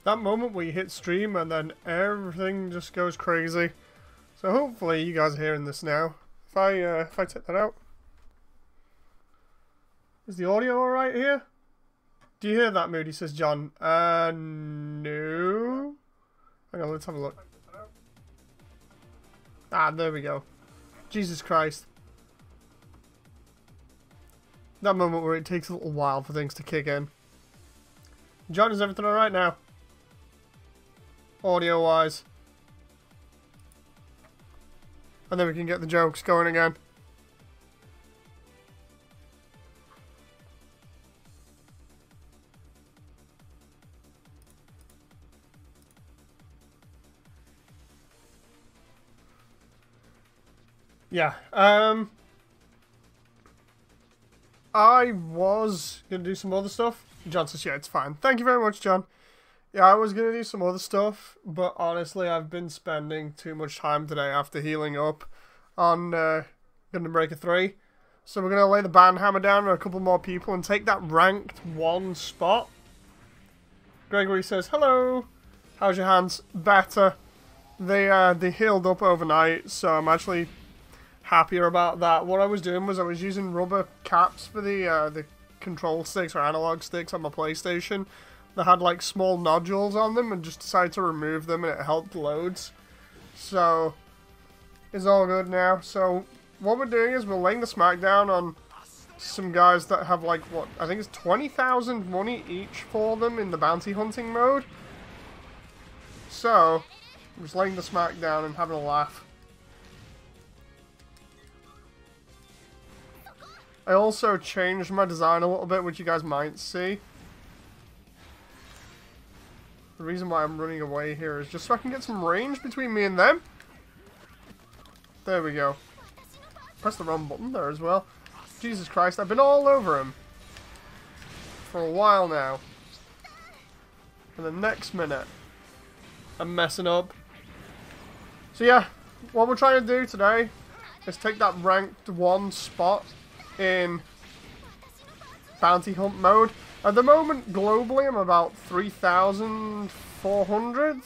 that moment where you hit stream and then everything just goes crazy. So hopefully you guys are hearing this now. If I take that out. Is the audio alright here? Do you hear that, Moody? Says John. No. Hang on, let's have a look. Ah, there we go. Jesus Christ. That moment where it takes a little while for things to kick in. John, is everything alright now? Audio-wise. And then we can get the jokes going again. Yeah, I was going to do some other stuff. John says, yeah, it's fine. Thank you very much, John. Yeah, I was going to do some other stuff, but honestly, I've been spending too much time today after healing up on Gundam Breaker 3. So we're going to lay the banhammer down on a couple more people and take that ranked 1 spot. Gregory says, hello. How's your hands? Better. They healed up overnight, so I'm actually happier about that. What I was doing was I was using rubber caps for the control sticks or analog sticks on my PlayStation that had like small nodules on them, and just decided to remove them, and it helped loads. So it's all good now. So what we're doing is we're laying the smackdown on some guys that have like, what, I think it's 20,000 money each for them in the bounty hunting mode. So I'm just laying the smackdown and having a laugh. I also changed my design a little bit, which you guys might see. The reason why I'm running away here is just so I can get some range between me and them. There we go. Press the wrong button there as well. Jesus Christ, I've been all over him for a while now. And the next minute, I'm messing up. So yeah, what we're trying to do today is take that ranked 1 spot in bounty hunt mode. At the moment, globally, I'm about 3,400.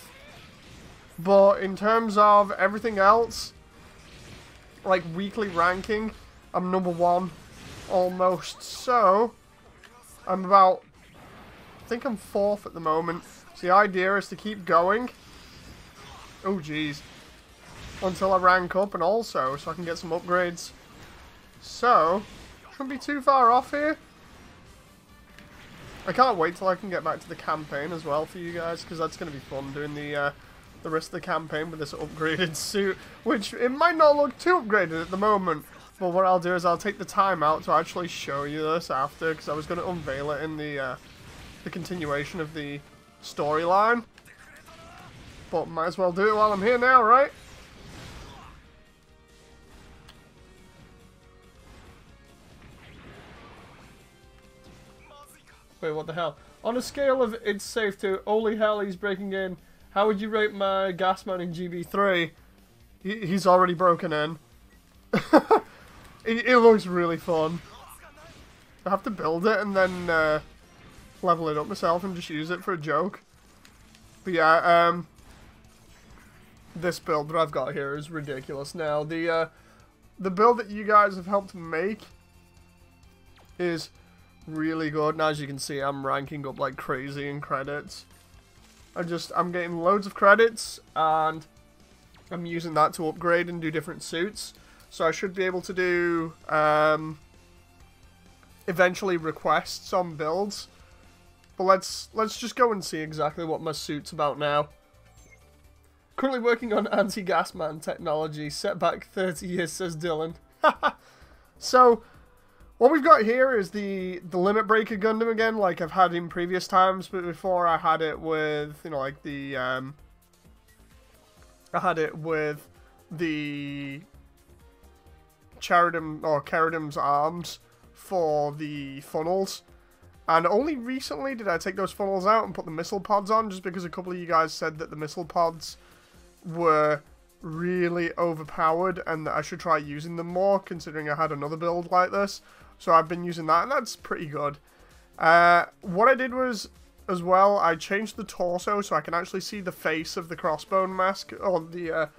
But in terms of everything else, like weekly ranking, I'm number 1 almost. So I'm about, I think I'm 4th at the moment. So the idea is to keep going. Oh jeez. Until I rank up, and also so I can get some upgrades. So shouldn't be too far off here. I can't wait till I can get back to the campaign as well for you guys, because that's going to be fun doing the rest of the campaign with this upgraded suit, which it might not look too upgraded at the moment, but what I'll do is I'll take the time out to actually show you this after, because I was going to unveil it in the continuation of the storyline, but might as well do it while I'm here now, right? Wait, what the hell? On a scale of it's safe to holy hell he's breaking in, how would you rate my Gasman in GB3? He's already broken in. it looks really fun. I have to build it and then level it up myself and just use it for a joke. But yeah, this build that I've got here is ridiculous now. The build that you guys have helped make is really good, and as you can see, I'm ranking up like crazy in credits. I'm getting loads of credits, and I'm using that to upgrade and do different suits. So I should be able to do eventually requests on builds. But let's just go and see exactly what my suit's about now. Currently working on anti-Gasman technology, set back 30 years, says Dylan. So what we've got here is the Limit Breaker Gundam again, like I've had in previous times, but before I had it with, you know, like the, I had it with the Cheridim's arms for the funnels, and only recently did I take those funnels out and put the missile pods on, just because a couple of you guys said that the missile pods were really overpowered and that I should try using them more, considering I had another build like this. So I've been using that, and that's pretty good. What I did was, as well, I changed the torso so I can actually see the face of the crossbone mask, or the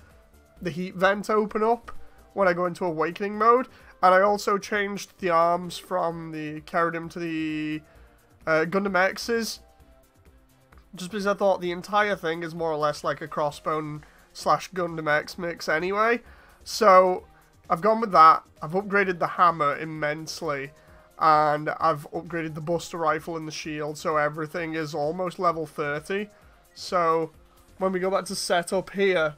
heat vent open up when I go into awakening mode. And I also changed the arms from the Keradim to the Gundam X's, just because I thought the entire thing is more or less like a crossbone / Gundam X mix anyway. So I've gone with that. I've upgraded the hammer immensely, and I've upgraded the Buster Rifle and the shield, so everything is almost level 30. So when we go back to setup here,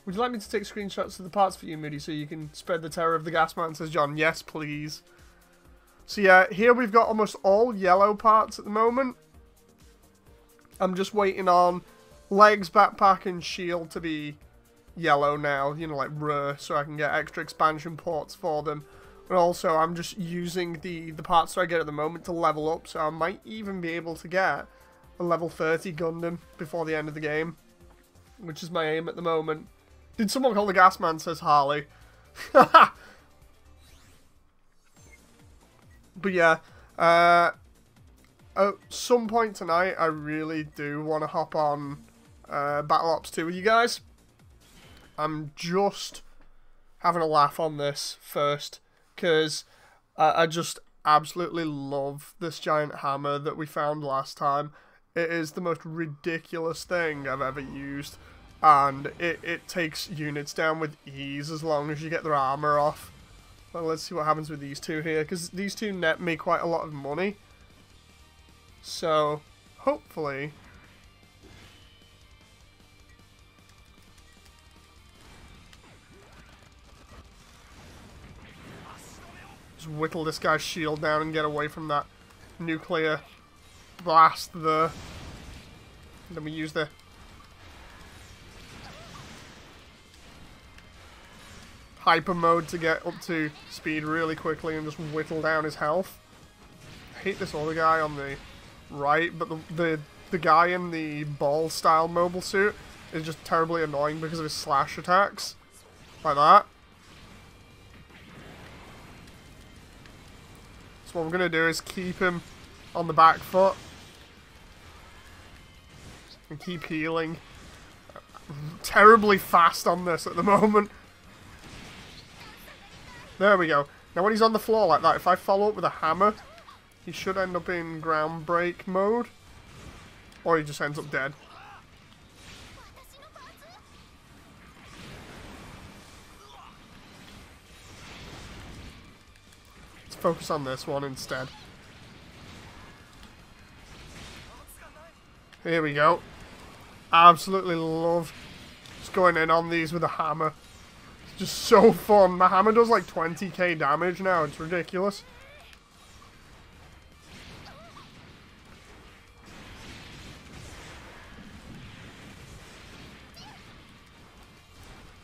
would you like me to take screenshots of the parts for you, Moody, so you can spread the terror of the gas man, says John. Yes, please. So yeah, here we've got almost all yellow parts at the moment. I'm just waiting on legs, backpack, and shield to be yellow now, you know, like rare, so I can get extra expansion ports for them. But also, I'm just using the parts that I get at the moment to level up, so I might even be able to get a level 30 Gundam before the end of the game, which is my aim at the moment. Did someone call the gas man, says Harley. But yeah, at some point tonight, I really do want to hop on Battle Ops 2 with you guys. I'm just having a laugh on this first, because I just absolutely love this giant hammer that we found last time. It is the most ridiculous thing I've ever used, and it takes units down with ease as long as you get their armor off. Well, let's see what happens with these two here, because these two net me quite a lot of money. So, hopefully... just whittle this guy's shield down and get away from that nuclear blast there. Then we use the... hyper mode to get up to speed really quickly and just whittle down his health. I hate this other guy on the right, but the guy in the ball style mobile suit is just terribly annoying because of his slash attacks. Like that. So what we're going to do is keep him on the back foot and keep healing. Terribly fast on this at the moment. There we go. Now when he's on the floor like that, if I follow up with a hammer, he should end up in ground break mode. Or he just ends up dead. Let's focus on this one instead. Here we go. Absolutely love just going in on these with a hammer. Just so fun. My hammer does like 20k damage now. It's ridiculous.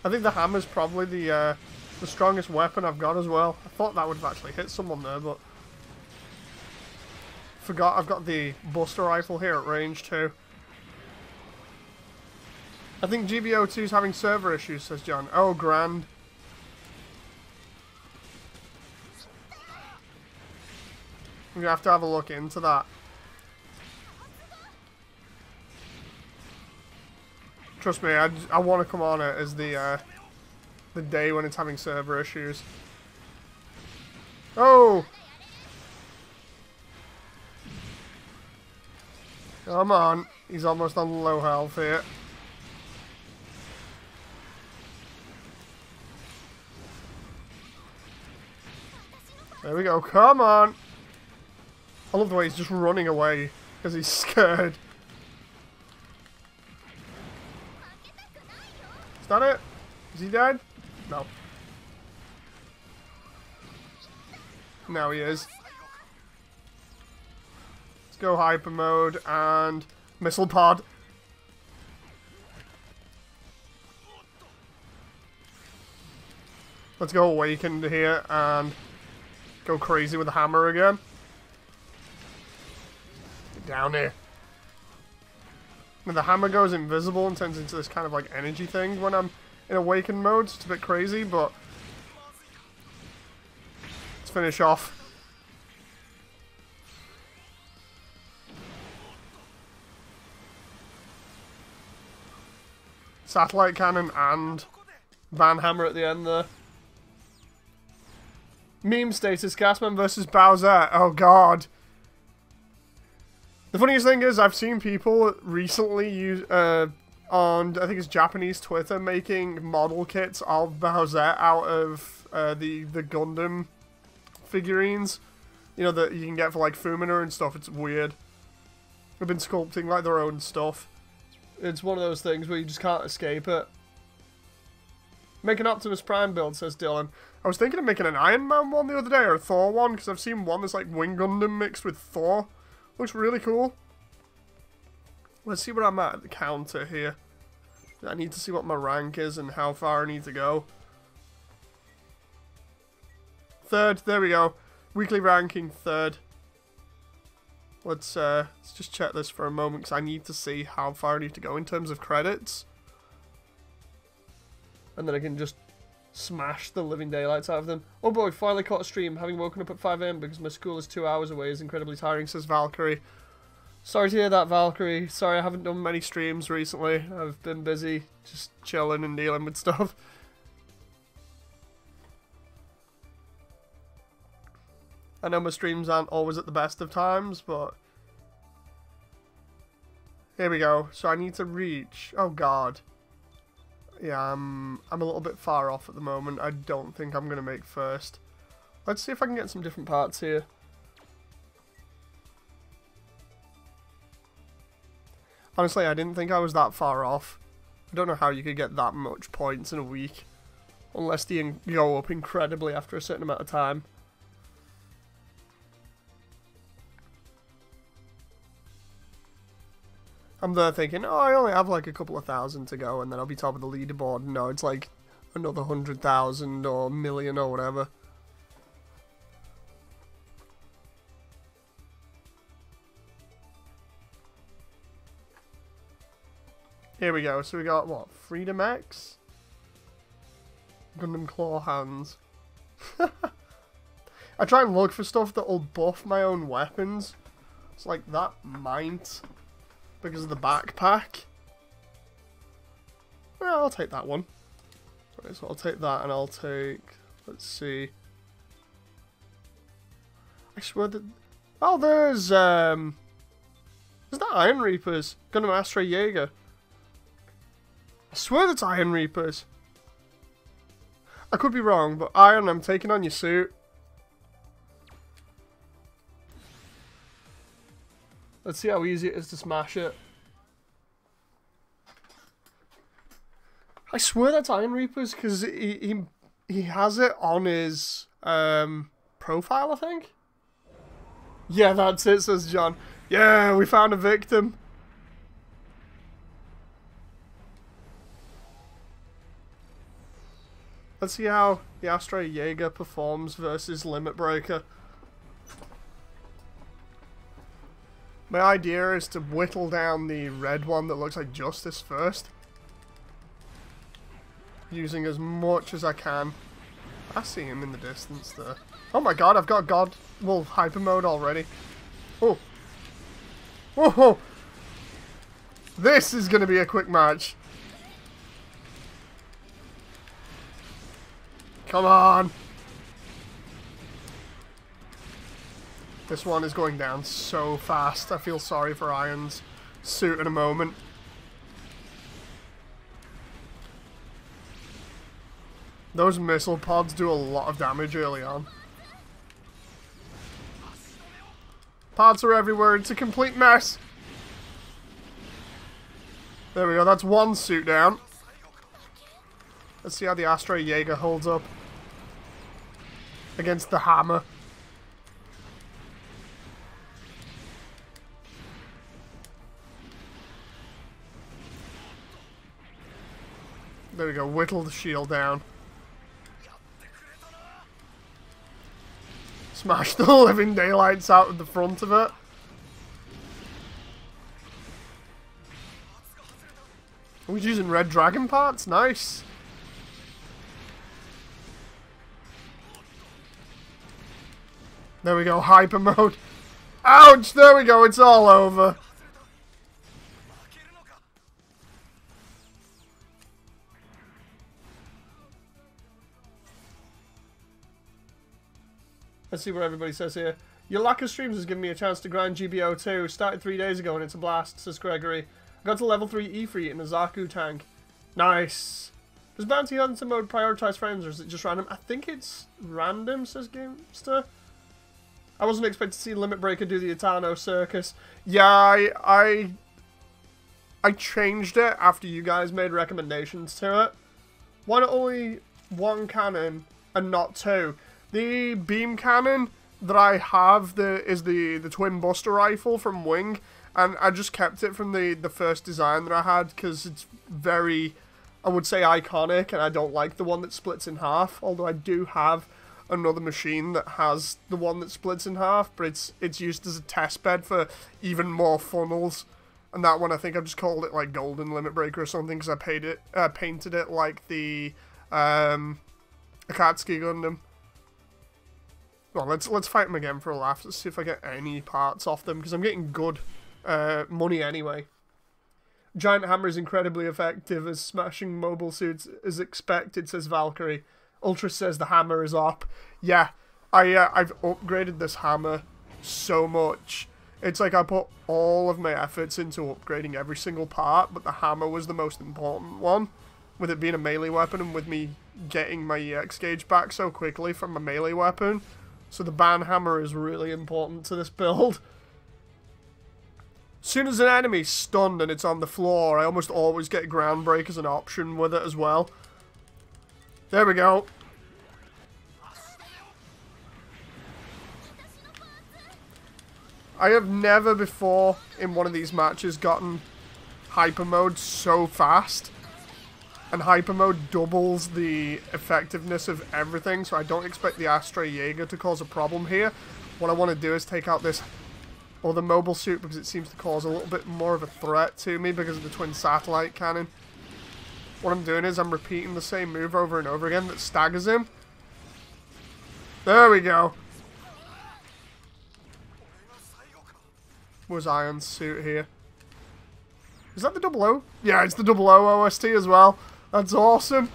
I think the hammer's probably the strongest weapon I've got as well. I thought that would have actually hit someone there, but forgot I've got the Buster Rifle here at range too. I think GBO2 is having server issues, says John. Oh, grand. We're going to have a look into that. Trust me, I want to come on it as the day when it's having server issues. Oh! Come on. He's almost on low health here. There we go, come on! I love the way he's just running away, because he's scared. Is that it? Is he dead? No. Now he is. Let's go hyper mode and missile pod. Let's go awakened here and go crazy with the hammer again. Get down here. And the hammer goes invisible and turns into this kind of like energy thing when I'm in awakened mode. So it's a bit crazy, but let's finish off. satellite cannon and Van Hammer at the end there. Meme status, Gasman versus Bowser. Oh god. The funniest thing is, I've seen people recently use, on, I think it's Japanese Twitter, making model kits of Bowser out of the Gundam figurines. You know, that you can get for like Fumina and stuff. It's weird. They've been sculpting like their own stuff. It's one of those things where you just can't escape it. Make an Optimus Prime build, says Dylan. I was thinking of making an Iron Man one the other day, or a Thor one, because I've seen one that's like Wing Gundam mixed with Thor. Looks really cool. Let's see where I'm at the counter here. I need to see what my rank is and how far I need to go. 3rd, there we go. Weekly ranking 3rd. Let's just check this for a moment, because I need to see how far I need to go in terms of credits. And then I can just smash the living daylights out of them. Oh boy, finally caught a stream, having woken up at 5 AM because my school is 2 hours away is incredibly tiring, says Valkyrie. Sorry to hear that, Valkyrie. Sorry I haven't done many streams recently. I've been busy just chilling and dealing with stuff. I know my streams aren't always at the best of times, but... Here we go. So I need to reach... Oh god. Yeah, I'm a little bit far off at the moment. I don't think I'm going to make first. Let's see if I can get some different parts here. Honestly, I didn't think I was that far off. I don't know how you could get that much points in a week. Unless they go up incredibly after a certain amount of time. I'm there thinking, oh, I only have like a couple of thousand to go and then I'll be top of the leaderboard. No, it's like another 100,000 or million or whatever. Here we go. So we got, what, Freedom X? Gundam Claw Hands. I try and look for stuff that will buff my own weapons. It's like that might... because of the backpack. Well, I'll take that one. Right, so I'll take that and I'll take... Let's see. I swear that... Oh, there's that Iron Reapers. Gundam Astra Jaeger. I swear that's Iron Reapers. I could be wrong, but Iron, I'm taking on your suit. Let's see how easy it is to smash it. I swear that's Iron Reapers, because he has it on his profile, I think. Yeah, that's it, says John. Yeah, we found a victim. Let's see how the Astra Jaeger performs versus Limit Breaker. My idea is to whittle down the red one that looks like Justice first. Using as much as I can. I see him in the distance there. Oh my god, I've got God Wolf Hyper Mode already. Oh. Whoa! This is going to be a quick match. Come on! This one is going down so fast. I feel sorry for Iron's suit in a moment. Those missile pods do a lot of damage early on. Pods are everywhere. It's a complete mess. There we go. That's one suit down. Let's see how the Astra Jaeger holds up against the hammer. There we go, whittle the shield down. Smash the living daylights out of the front of it. Are we using red dragon parts? Nice. There we go, hyper mode. Ouch! There we go, it's all over. Let's see what everybody says here. Your lack of streams has given me a chance to grind GBO2. Started 3 days ago and it's a blast, says Gregory. I got to level 3 E3 in a Zaku tank. Nice. Does Bounty Hunter mode prioritize friends or is it just random? I think it's random, says Gamester. I wasn't expecting to see Limit Breaker do the Etano circus. Yeah, I changed it after you guys made recommendations to it. Why not only one cannon and not two? The beam cannon that I have is the twin buster rifle from Wing, and I just kept it from the first design that I had because it's very, I would say, iconic, and I don't like the one that splits in half, although I do have another machine that has the one that splits in half, but it's used as a test bed for even more funnels. And that one, I think I've just called it like Golden Limit Breaker or something because I painted it like the Akatsuki Gundam. Well, let's fight them again for a laugh. Let's see if I get any parts off them because I'm getting good money anyway. Giant Hammer is incredibly effective as smashing mobile suits as expected, says Valkyrie. Ultra says the hammer is up. Yeah, I've upgraded this hammer so much. It's like I put all of my efforts into upgrading every single part, but the hammer was the most important one, with it being a melee weapon and with me getting my EX gauge back so quickly from my melee weapon. So the ban hammer is really important to this build. As soon as an enemy's stunned and it's on the floor, I almost always get ground break as an option with it as well. There we go. I have never before in one of these matches gotten hyper mode so fast. And hyper mode doubles the effectiveness of everything, so I don't expect the Astra Jaeger to cause a problem here. What I want to do is take out this other mobile suit because it seems to cause a little bit more of a threat to me because of the twin satellite cannon. What I'm doing is I'm repeating the same move over and over again that staggers him. There we go. Was Iron's suit here? Is that the 00? Yeah, it's the 00 OST as well. That's awesome.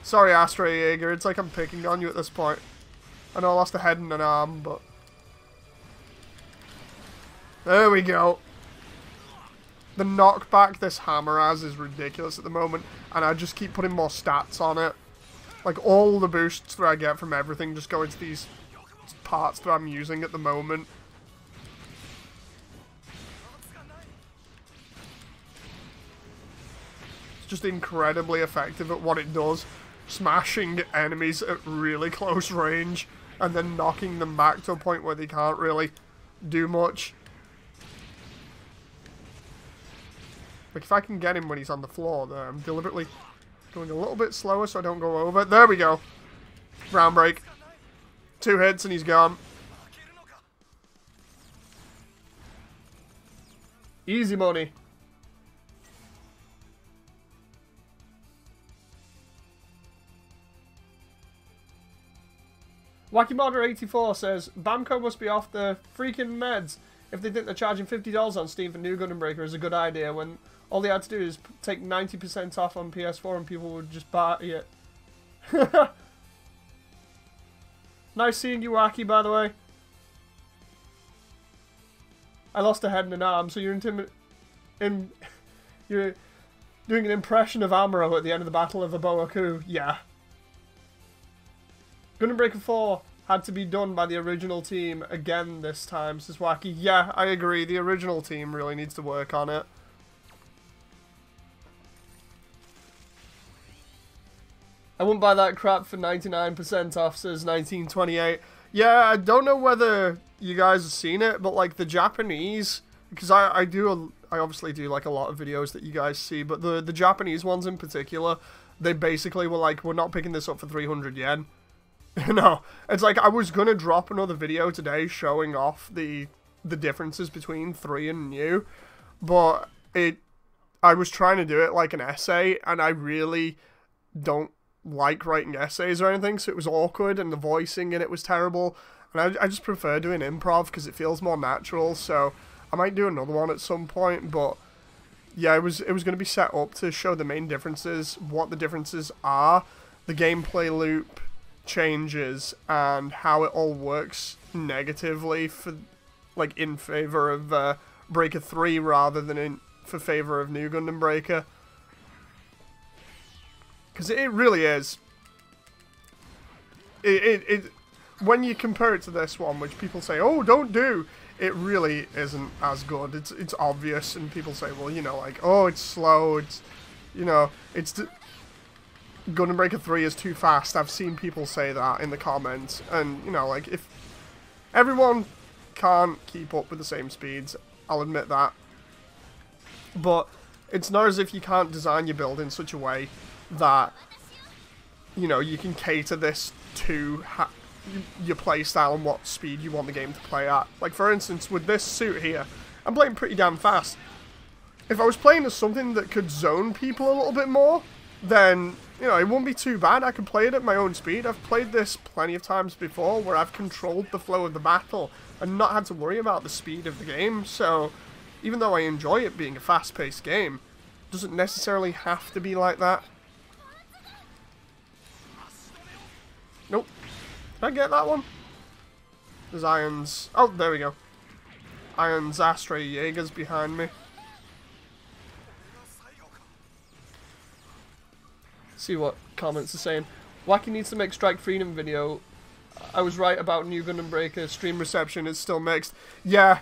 Sorry, Astra Jaeger. It's like I'm picking on you at this point. I know I lost a head and an arm, but... There we go. The knockback this hammer has is ridiculous at the moment, and I just keep putting more stats on it. Like, all the boosts that I get from everything just go into these parts that I'm using at the moment. It's just incredibly effective at what it does. Smashing enemies at really close range, and then knocking them back to a point where they can't really do much. Like, if I can get him when he's on the floor there, I'm deliberately going a little bit slower so I don't go over. There we go. Ground break. 2 hits and he's gone. Easy money. Wacky Modder 84 says, Bamco must be off the freaking meds if they think they're charging $50 on Steam for new Gundam Breaker is a good idea when all they had to do is take 90% off on PS4 and people would just buy it. Nice seeing you, Wacky, by the way. I lost a head and an arm, so you're you're doing an impression of Amuro at the end of the Battle of Aboaku. Yeah. Gundam Breaker 4 had to be done by the original team again this time, says Wacky. Yeah, I agree. The original team really needs to work on it. I wouldn't buy that crap for 99% off, says 1928. Yeah, I don't know whether you guys have seen it, but like the Japanese, because I obviously do like a lot of videos that you guys see, but the Japanese ones in particular, they basically were like, we're not picking this up for 300 yen. No, it's like I was gonna drop another video today showing off the differences between 3 and new, but I was trying to do it like an essay, and I really don't like writing essays or anything, so it was awkward, and the voicing in it was terrible, and I just prefer doing improv because it feels more natural. So I might do another one at some point, but yeah, it was going to be set up to show the main differences, what the differences are, the gameplay loop changes and how it all works negatively for, like, in favor of Breaker 3 rather than in for favor of New Gundam Breaker. Because it really is. When you compare it to this one, which people say, oh, don't do, it really isn't as good. It's obvious, and people say, well, you know, like, oh, it's slow, it's, you know, Gundam Breaker 3 is too fast. I've seen people say that in the comments, and, you know, like, if everyone can't keep up with the same speeds, I'll admit that. But it's not as if you can't design your build in such a way that, you know, you can cater this to your playstyle and what speed you want the game to play at. Like, for instance, with this suit here, I'm playing pretty damn fast. If I was playing as something that could zone people a little bit more, then, you know, it wouldn't be too bad. I could play it at my own speed. I've played this plenty of times before where I've controlled the flow of the battle and not had to worry about the speed of the game. So, even though I enjoy it being a fast-paced game, it doesn't necessarily have to be like that. Nope. Did I get that one? There's Iron's... Oh, there we go. Iron's Astray Jaeger's behind me. See what comments are saying. Wacky needs to make Strike Freedom video. I was right about New Gundam Breaker. Stream reception is still mixed. Yeah.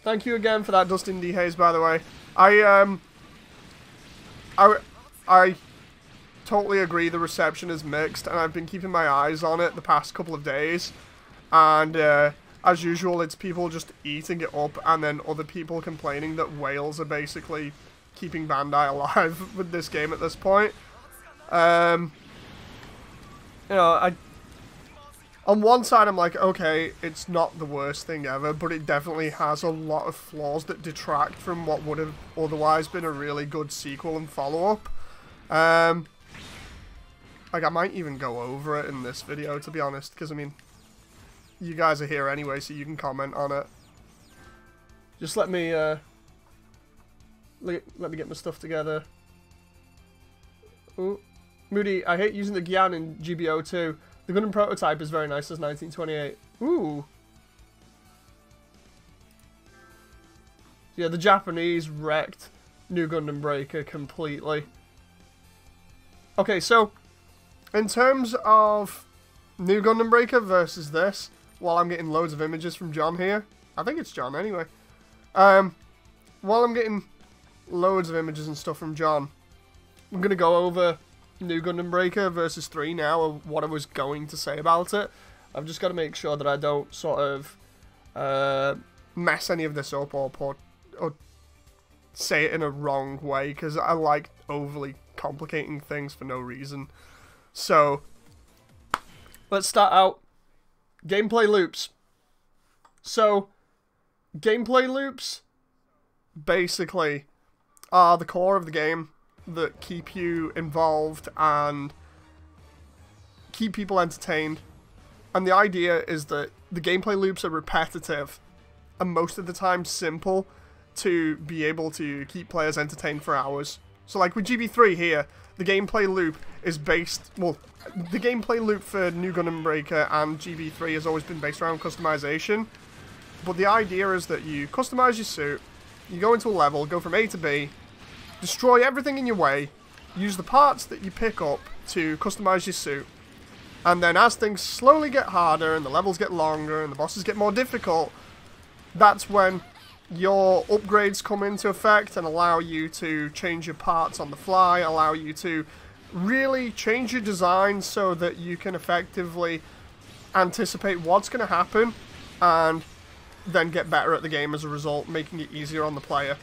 Thank you again for that, Dustin D. Hayes, by the way. I totally agree the reception is mixed, and I've been keeping my eyes on it the past couple of days. And, as usual, it's people just eating it up, and then other people complaining that whales are basically keeping Bandai alive with this game at this point. You know, on one side I'm like, okay, it's not the worst thing ever, but it definitely has a lot of flaws that detract from what would have otherwise been a really good sequel and follow-up. Like, I might even go over it in this video, to be honest, because, I mean, you guys are here anyway, so you can comment on it. Just let me get my stuff together. Ooh. Moody, I hate using the Gyan in GBO too. The Gundam prototype is very nice as 1928. Ooh. Yeah, the Japanese wrecked New Gundam Breaker completely. Okay, so in terms of New Gundam Breaker versus this, while I'm getting loads of images from John here, I think it's John anyway. While I'm getting loads of images and stuff from John, I'm gonna go over New Gundam Breaker versus 3 now, of what I was going to say about it. I've just got to make sure that I don't sort of mess any of this up or say it in a wrong way, because I like overly complicating things for no reason. So, let's start out. Gameplay loops. So, gameplay loops basically are the core of the game that keep you involved and keep people entertained. And the idea is that the gameplay loops are repetitive and most of the time simple to be able to keep players entertained for hours. So like with GB3 here, the gameplay loop is based, well, the gameplay loop for New Gundam Breaker and GB3 has always been based around customization. But the idea is that you customize your suit, you go into a level, go from A to B, destroy everything in your way, use the parts that you pick up to customize your suit, and then as things slowly get harder and the levels get longer and the bosses get more difficult, that's when your upgrades come into effect and allow you to change your parts on the fly, allow you to really change your design so that you can effectively anticipate what's going to happen and then get better at the game as a result, making it easier on the player.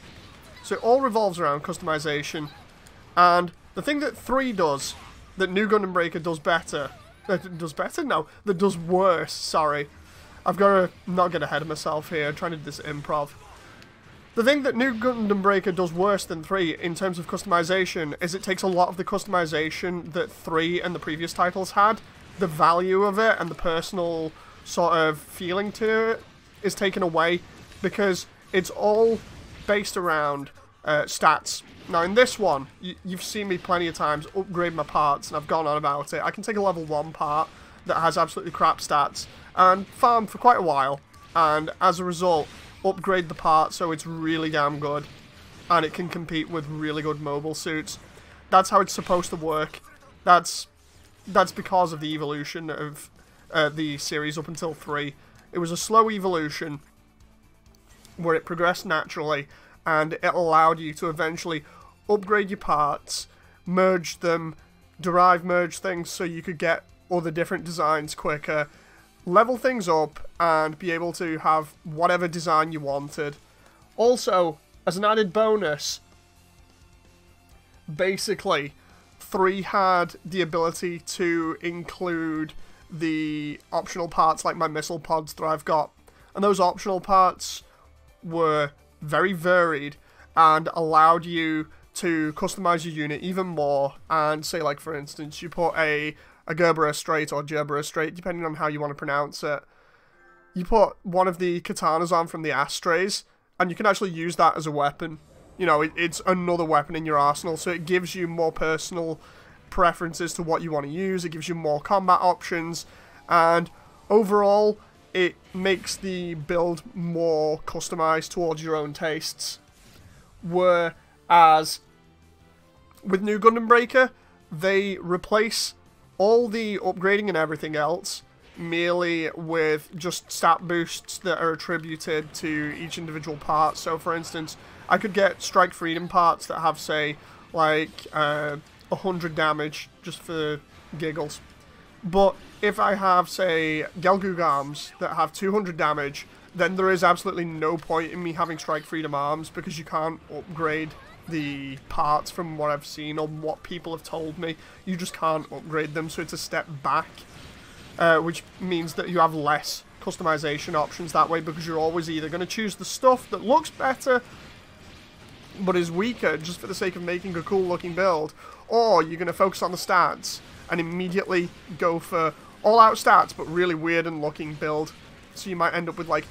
So it all revolves around customization, and the thing that 3 does, that New Gundam Breaker does better, that does worse, sorry. I've got to not get ahead of myself here, trying to do this improv. The thing that New Gundam Breaker does worse than 3 in terms of customization is it takes a lot of the customization that 3 and the previous titles had, the value of it and the personal sort of feeling to it is taken away, because it's all based around stats. Now in this one, you've seen me plenty of times upgrade my parts, and I've gone on about it. I can take a level 1 part that has absolutely crap stats and farm for quite a while, and as a result upgrade the part so it's really damn good and it can compete with really good mobile suits. That's how it's supposed to work. That's because of the evolution of the series up until 3. It was a slow evolution where it progressed naturally and it allowed you to eventually upgrade your parts, merge them, merge things so you could get other different designs quicker, level things up, and be able to have whatever design you wanted. Also, as an added bonus, basically, 3 had the ability to include the optional parts like my missile pods that I've got. And those optional parts were very varied and allowed you to customize your unit even more. And say, like, for instance, you put a Gerbera Strait or Gerbera Strait, depending on how you want to pronounce it. You put one of the katanas on from the Astrays, and you can actually use that as a weapon. You know, it's another weapon in your arsenal, so it gives you more personal preferences to what you want to use. It gives you more combat options, and overall, it makes the build more customized towards your own tastes. Whereas, with New Gundam Breaker, they replace all the upgrading and everything else merely with just stat boosts that are attributed to each individual part. So, for instance, I could get Strike Freedom parts that have, say, like 100 damage, just for giggles. But if I have, say, Gelgoog arms that have 200 damage, then there is absolutely no point in me having Strike Freedom arms, because you can't upgrade the parts from what I've seen or what people have told me. You just can't upgrade them, so it's a step back, which means that you have less customization options that way, because you're always either going to choose the stuff that looks better but is weaker just for the sake of making a cool looking build, or you're going to focus on the stats and immediately go for all out stats but really weird and looking build. So you might end up with like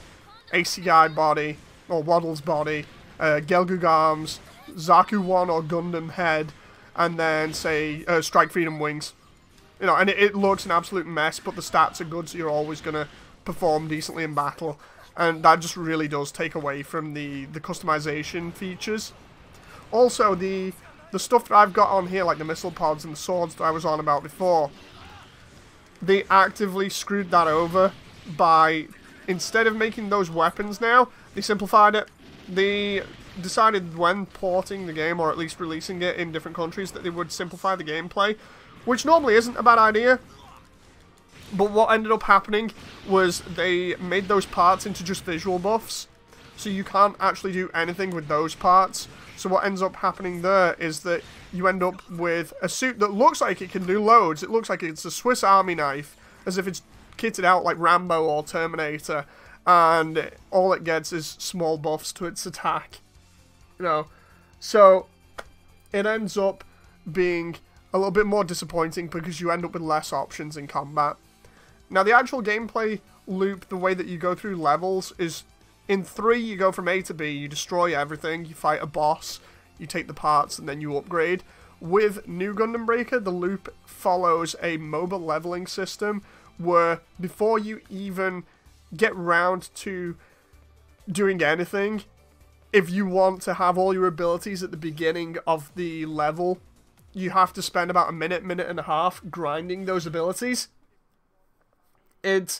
ACI body or Waddle's body, Gelgoog arms, Zaku 1 or Gundam head, and then say Strike Freedom wings. You know, and it looks an absolute mess, but the stats are good, so you're always going to perform decently in battle. And that just really does take away from the customization features. Also, the stuff that I've got on here, like the missile pods and the swords that I was on about before, they actively screwed that over by, instead of making those weapons now, they simplified it. They decided when porting the game, or at least releasing it in different countries, that they would simplify the gameplay, which normally isn't a bad idea. But what ended up happening was they made those parts into just visual buffs, so you can't actually do anything with those parts. So what ends up happening there is that you end up with a suit that looks like it can do loads. It looks like it's a Swiss Army knife, as if it's kitted out like Rambo or Terminator, and all it gets is small buffs to its attack. You know, so it ends up being a little bit more disappointing because you end up with less options in combat. Now, the actual gameplay loop, the way that you go through levels, is in 3, you go from A to B, you destroy everything, you fight a boss, you take the parts, and then you upgrade. With New Gundam Breaker, the loop follows a mobile leveling system where before you even get round to doing anything, if you want to have all your abilities at the beginning of the level, you have to spend about a minute and a half grinding those abilities. It's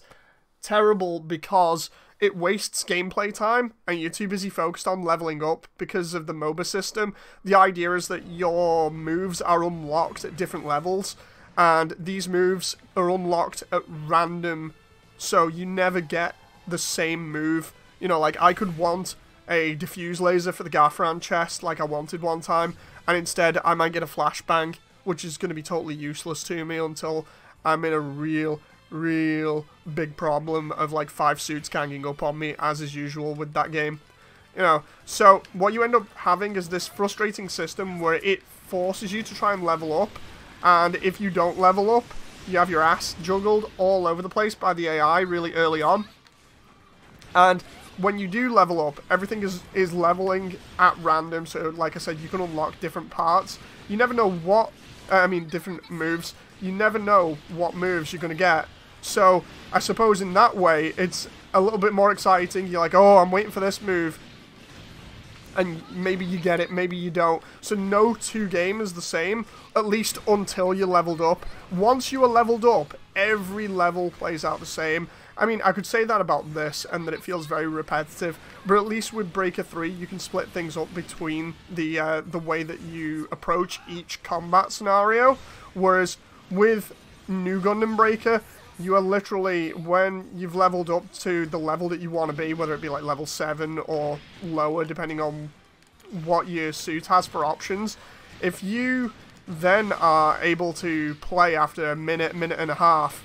terrible because it wastes gameplay time and you're too busy focused on leveling up because of the MOBA system. The idea is that your moves are unlocked at different levels, and these moves are unlocked at random, so you never get the same move. You know, like I could want a diffuse laser for the Gaffran chest like I wanted one time, and instead I might get a flashbang, which is going to be totally useless to me until I'm in a real big problem of like 5 suits ganging up on me, as is usual with that game. You know, so what you end up having is this frustrating system where it forces you to try and level up, and if you don't level up, you have your ass juggled all over the place by the AI really early on. And when you do level up, everything is leveling at random, so like I said, you can unlock different parts. You never know what, different moves. You never know what moves you're going to get So I suppose in that way, it's a little bit more exciting. You're like, oh, I'm waiting for this move. And maybe you get it, maybe you don't. So no two games the same, at least until you're leveled up. Once you are leveled up, every level plays out the same. I mean, I could say that about this, and that it feels very repetitive, but at least with Breaker 3, you can split things up between the way that you approach each combat scenario, whereas with New Gundam Breaker, you are literally, when you've leveled up to the level that you want to be, whether it be like level 7 or lower, depending on what your suit has for options, if you then are able to play after a minute, minute and a half,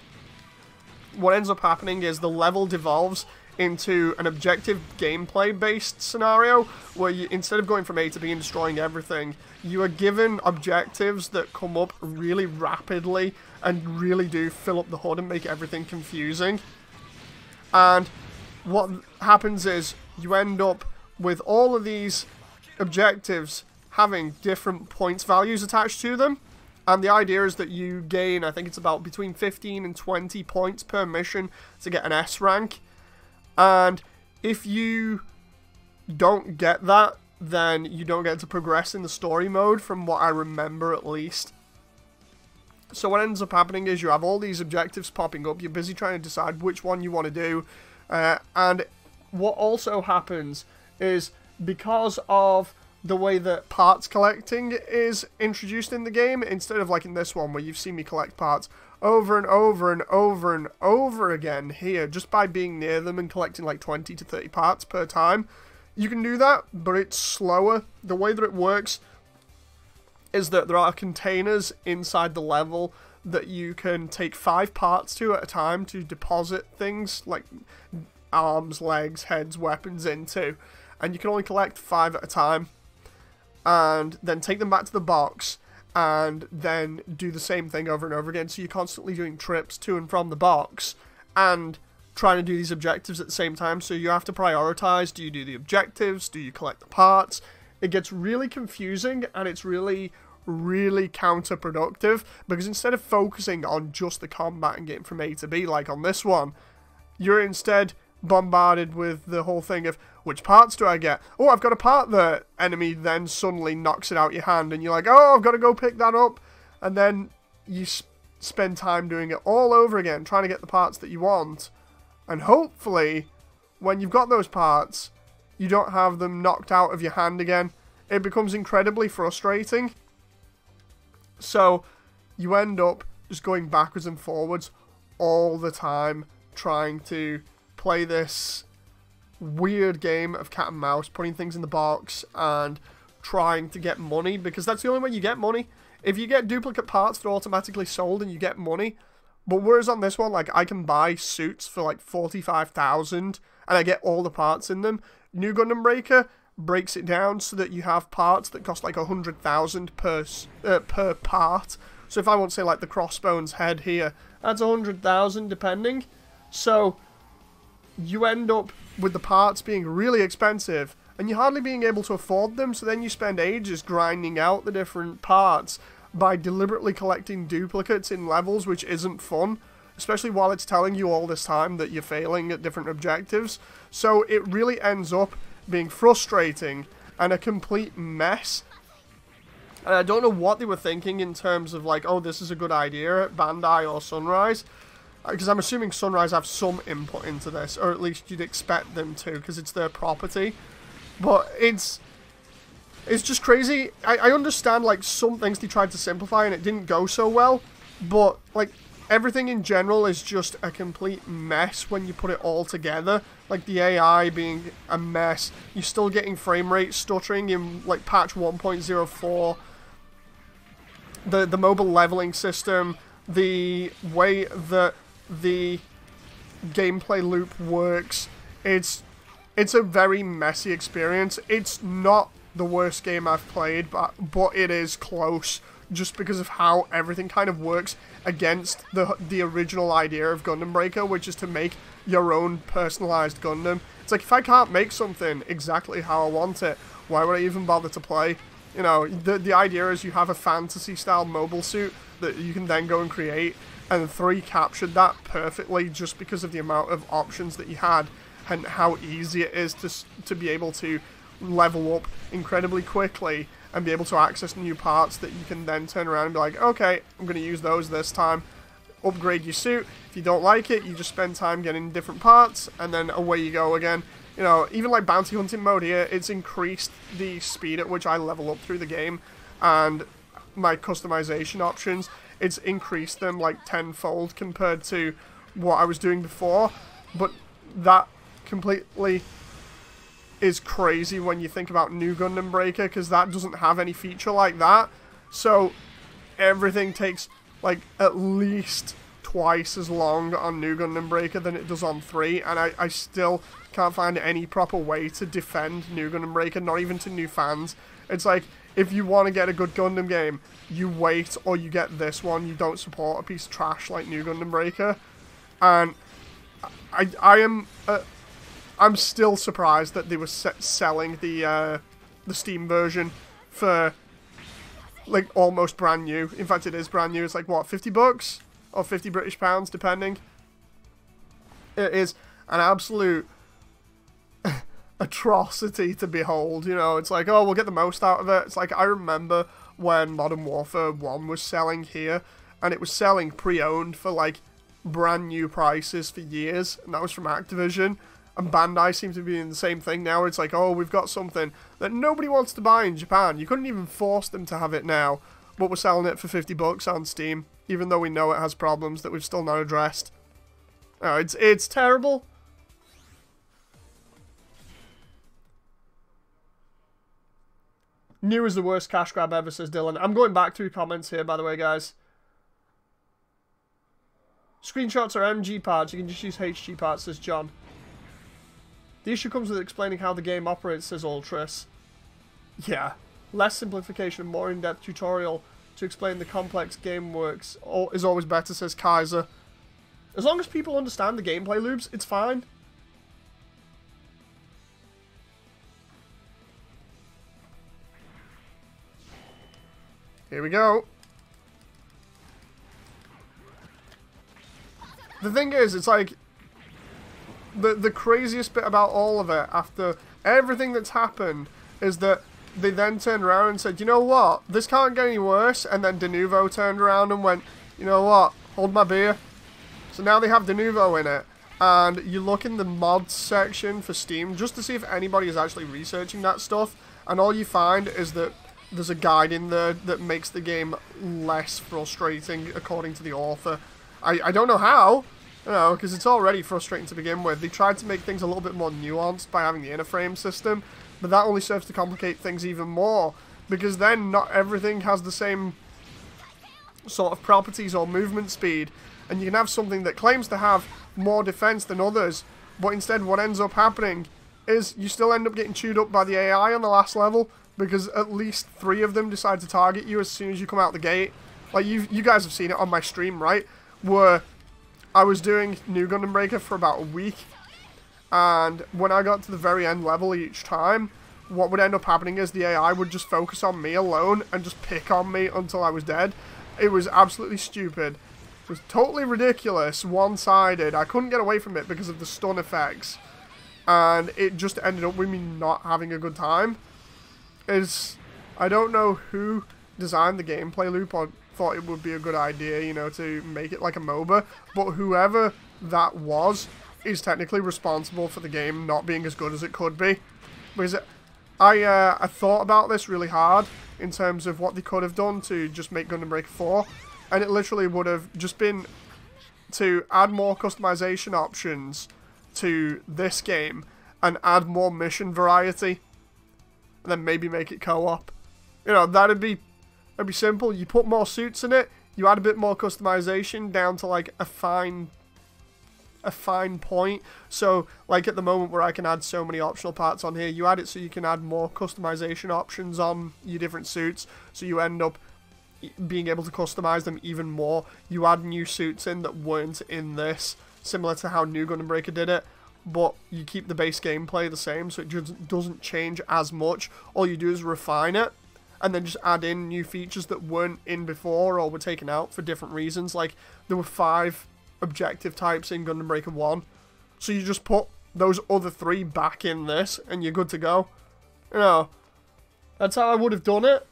what ends up happening is the level devolves into an objective gameplay-based scenario where you, instead of going from A to B and destroying everything, you are given objectives that come up really rapidly and really do fill up the HUD and make everything confusing. And what happens is you end up with all of these objectives having different points values attached to them. And the idea is that you gain, I think it's about between 15 and 20 points per mission to get an S rank. And if you don't get that, then you don't get to progress in the story mode, from what I remember at least. So what ends up happening is you have all these objectives popping up, you're busy trying to decide which one you want to do. And what also happens is, because of the way that parts collecting is introduced in the game, instead of like in this one where you've seen me collect parts over and over and over and over again here, just by being near them and collecting like 20 to 30 parts per time, you can do that, but it's slower. The way that it works is that there are containers inside the level that you can take 5 parts to at a time to deposit things like arms, legs, heads, weapons into, and you can only collect 5 at a time, and then take them back to the box, and then do the same thing over and over again. So you're constantly doing trips to and from the box, and trying to do these objectives at the same time. So you have to prioritize. Do you do the objectives? Do you collect the parts? It gets really confusing, and it's really, really counterproductive, because instead of focusing on just the combat and getting from A to B, like on this one, you're instead bombarded with the whole thing of, which parts do I get? Oh, I've got a part there. Enemy then suddenly knocks it out your hand, and you're like, oh, I've got to go pick that up. And then you spend time doing it all over again, trying to get the parts that you want. And hopefully, when you've got those parts, you don't have them knocked out of your hand again. It becomes incredibly frustrating. So you end up just going backwards and forwards all the time, trying to play this weird game of cat and mouse, putting things in the box and trying to get money, because that's the only way you get money. If you get duplicate parts, they're automatically sold and you get money. But whereas on this one, like, I can buy suits for like 45,000 and I get all the parts in them. New Gundam Breaker breaks it down so that you have parts that cost like 100,000 per part. So if I want to say like the crossbones head here, that's 100,000 depending. So you end up with the parts being really expensive and you hardly being able to afford them, so then you spend ages grinding out the different parts by deliberately collecting duplicates in levels, which isn't fun, especially while it's telling you all this time that you're failing at different objectives. So it really ends up being frustrating and a complete mess. And I don't know what they were thinking in terms of like, oh, this is a good idea at Bandai or Sunrise, because I'm assuming Sunrise have some input into this, or at least you'd expect them to, because it's their property. But it's just crazy. I understand like some things they tried to simplify and it didn't go so well, but like everything in general is just a complete mess when you put it all together. Like the AI being a mess, you're still getting frame rate stuttering in like patch 1.04. The mobile leveling system, the way that the gameplay loop works, it's a very messy experience. It's not the worst game I've played, but it is close, just because of how everything kind of works against the original idea of Gundam Breaker, which is to make your own personalized Gundam. It's like, if I can't make something exactly how I want it, why would I even bother to play? You know, the idea is you have a fantasy style mobile suit that you can then go and create, and 3 captured that perfectly just because of the amount of options that you had and how easy it is to be able to level up incredibly quickly and be able to access new parts that you can then turn around and be like, okay, I'm going to use those this time. Upgrade your suit. If you don't like it, you just spend time getting different parts, and then away you go again. You know, even like bounty hunting mode here, it's increased the speed at which I level up through the game, and my customization options, it's increased them like tenfold compared to what I was doing before. But that completely is crazy when you think about New Gundam Breaker, because that doesn't have any feature like that. So everything takes like at least twice as long on New Gundam Breaker than it does on 3, and I still can't find any proper way to defend New Gundam Breaker, not even to new fans. It's like, if you want to get a good Gundam game, you wait or you get this one. You don't support a piece of trash like New Gundam Breaker. And I'm still surprised that they were selling the Steam version for like almost brand new. In fact, it is brand new. It's like, what, 50 bucks? Or 50 British pounds, depending. It is an absolute atrocity to behold, you know. It's like, oh, we'll get the most out of it. It's like, I remember when Modern Warfare 1 was selling here, and it was selling pre-owned for like brand new prices for years, and that was from Activision. And Bandai seems to be doing the same thing now. It's like, oh, we've got something that nobody wants to buy in Japan. You couldn't even force them to have it now, but we're selling it for 50 bucks on Steam, even though we know it has problems that we've still not addressed. Oh, it's terrible. New is the worst cash grab ever, says Dylan. I'm going back through comments here, by the way, guys. Screenshots are MG parts. You can just use HG parts, says John. The issue comes with explaining how the game operates, says Ultras. Yeah. Less simplification, more in-depth tutorial to explain the complex game works is always better, says Kaiser. As long as people understand the gameplay loops, it's fine. Here we go. The thing is, it's like, the craziest bit about all of it, after everything that's happened, is that they then turned around and said, you know what, this can't get any worse, and then Denuvo turned around and went, you know what, hold my beer. So now they have Denuvo in it, and you look in the mods section for Steam, just to see if anybody is actually researching that stuff, and all you find is that there's a guide in there that makes the game less frustrating, according to the author. I don't know how, you know, because it's already frustrating to begin with. They tried to make things a little bit more nuanced by having the inner frame system, but that only serves to complicate things even more, because then not everything has the same sort of properties or movement speed, and you can have something that claims to have more defense than others, but instead what ends up happening is you still end up getting chewed up by the AI on the last level, because at least 3 of them decide to target you as soon as you come out the gate. Like, you guys have seen it on my stream, right? Where I was doing New Gundam Breaker for about a week, and when I got to the very end level each time, what would end up happening is the AI would just focus on me alone and just pick on me until I was dead. It was absolutely stupid. It was totally ridiculous, one-sided. I couldn't get away from it because of the stun effects, and it just ended up with me not having a good time. I don't know who designed the gameplay loop or thought it would be a good idea, you know, to make it like a MOBA, but whoever that was is technically responsible for the game not being as good as it could be. Because I thought about this really hard in terms of what they could have done to just make Gundam Breaker 4, and it literally would have just been to add more customization options to this game and add more mission variety, and then maybe make it co-op. You know, that'd be simple. You put more suits in it, you add a bit more customization down to like a fine point. So like at the moment where I can add so many optional parts on here, you add it so you can add more customization options on your different suits, so you end up being able to customize them even more. You add new suits in that weren't in this, similar to how New Gundam Breaker did it, but you keep the base gameplay the same, so it just doesn't change as much. All you do is refine it, and then just add in new features that weren't in before or were taken out for different reasons. Like, there were 5 objective types in Gundam Breaker 1. So you just put those other 3 back in this, and you're good to go. You know, that's how I would have done it.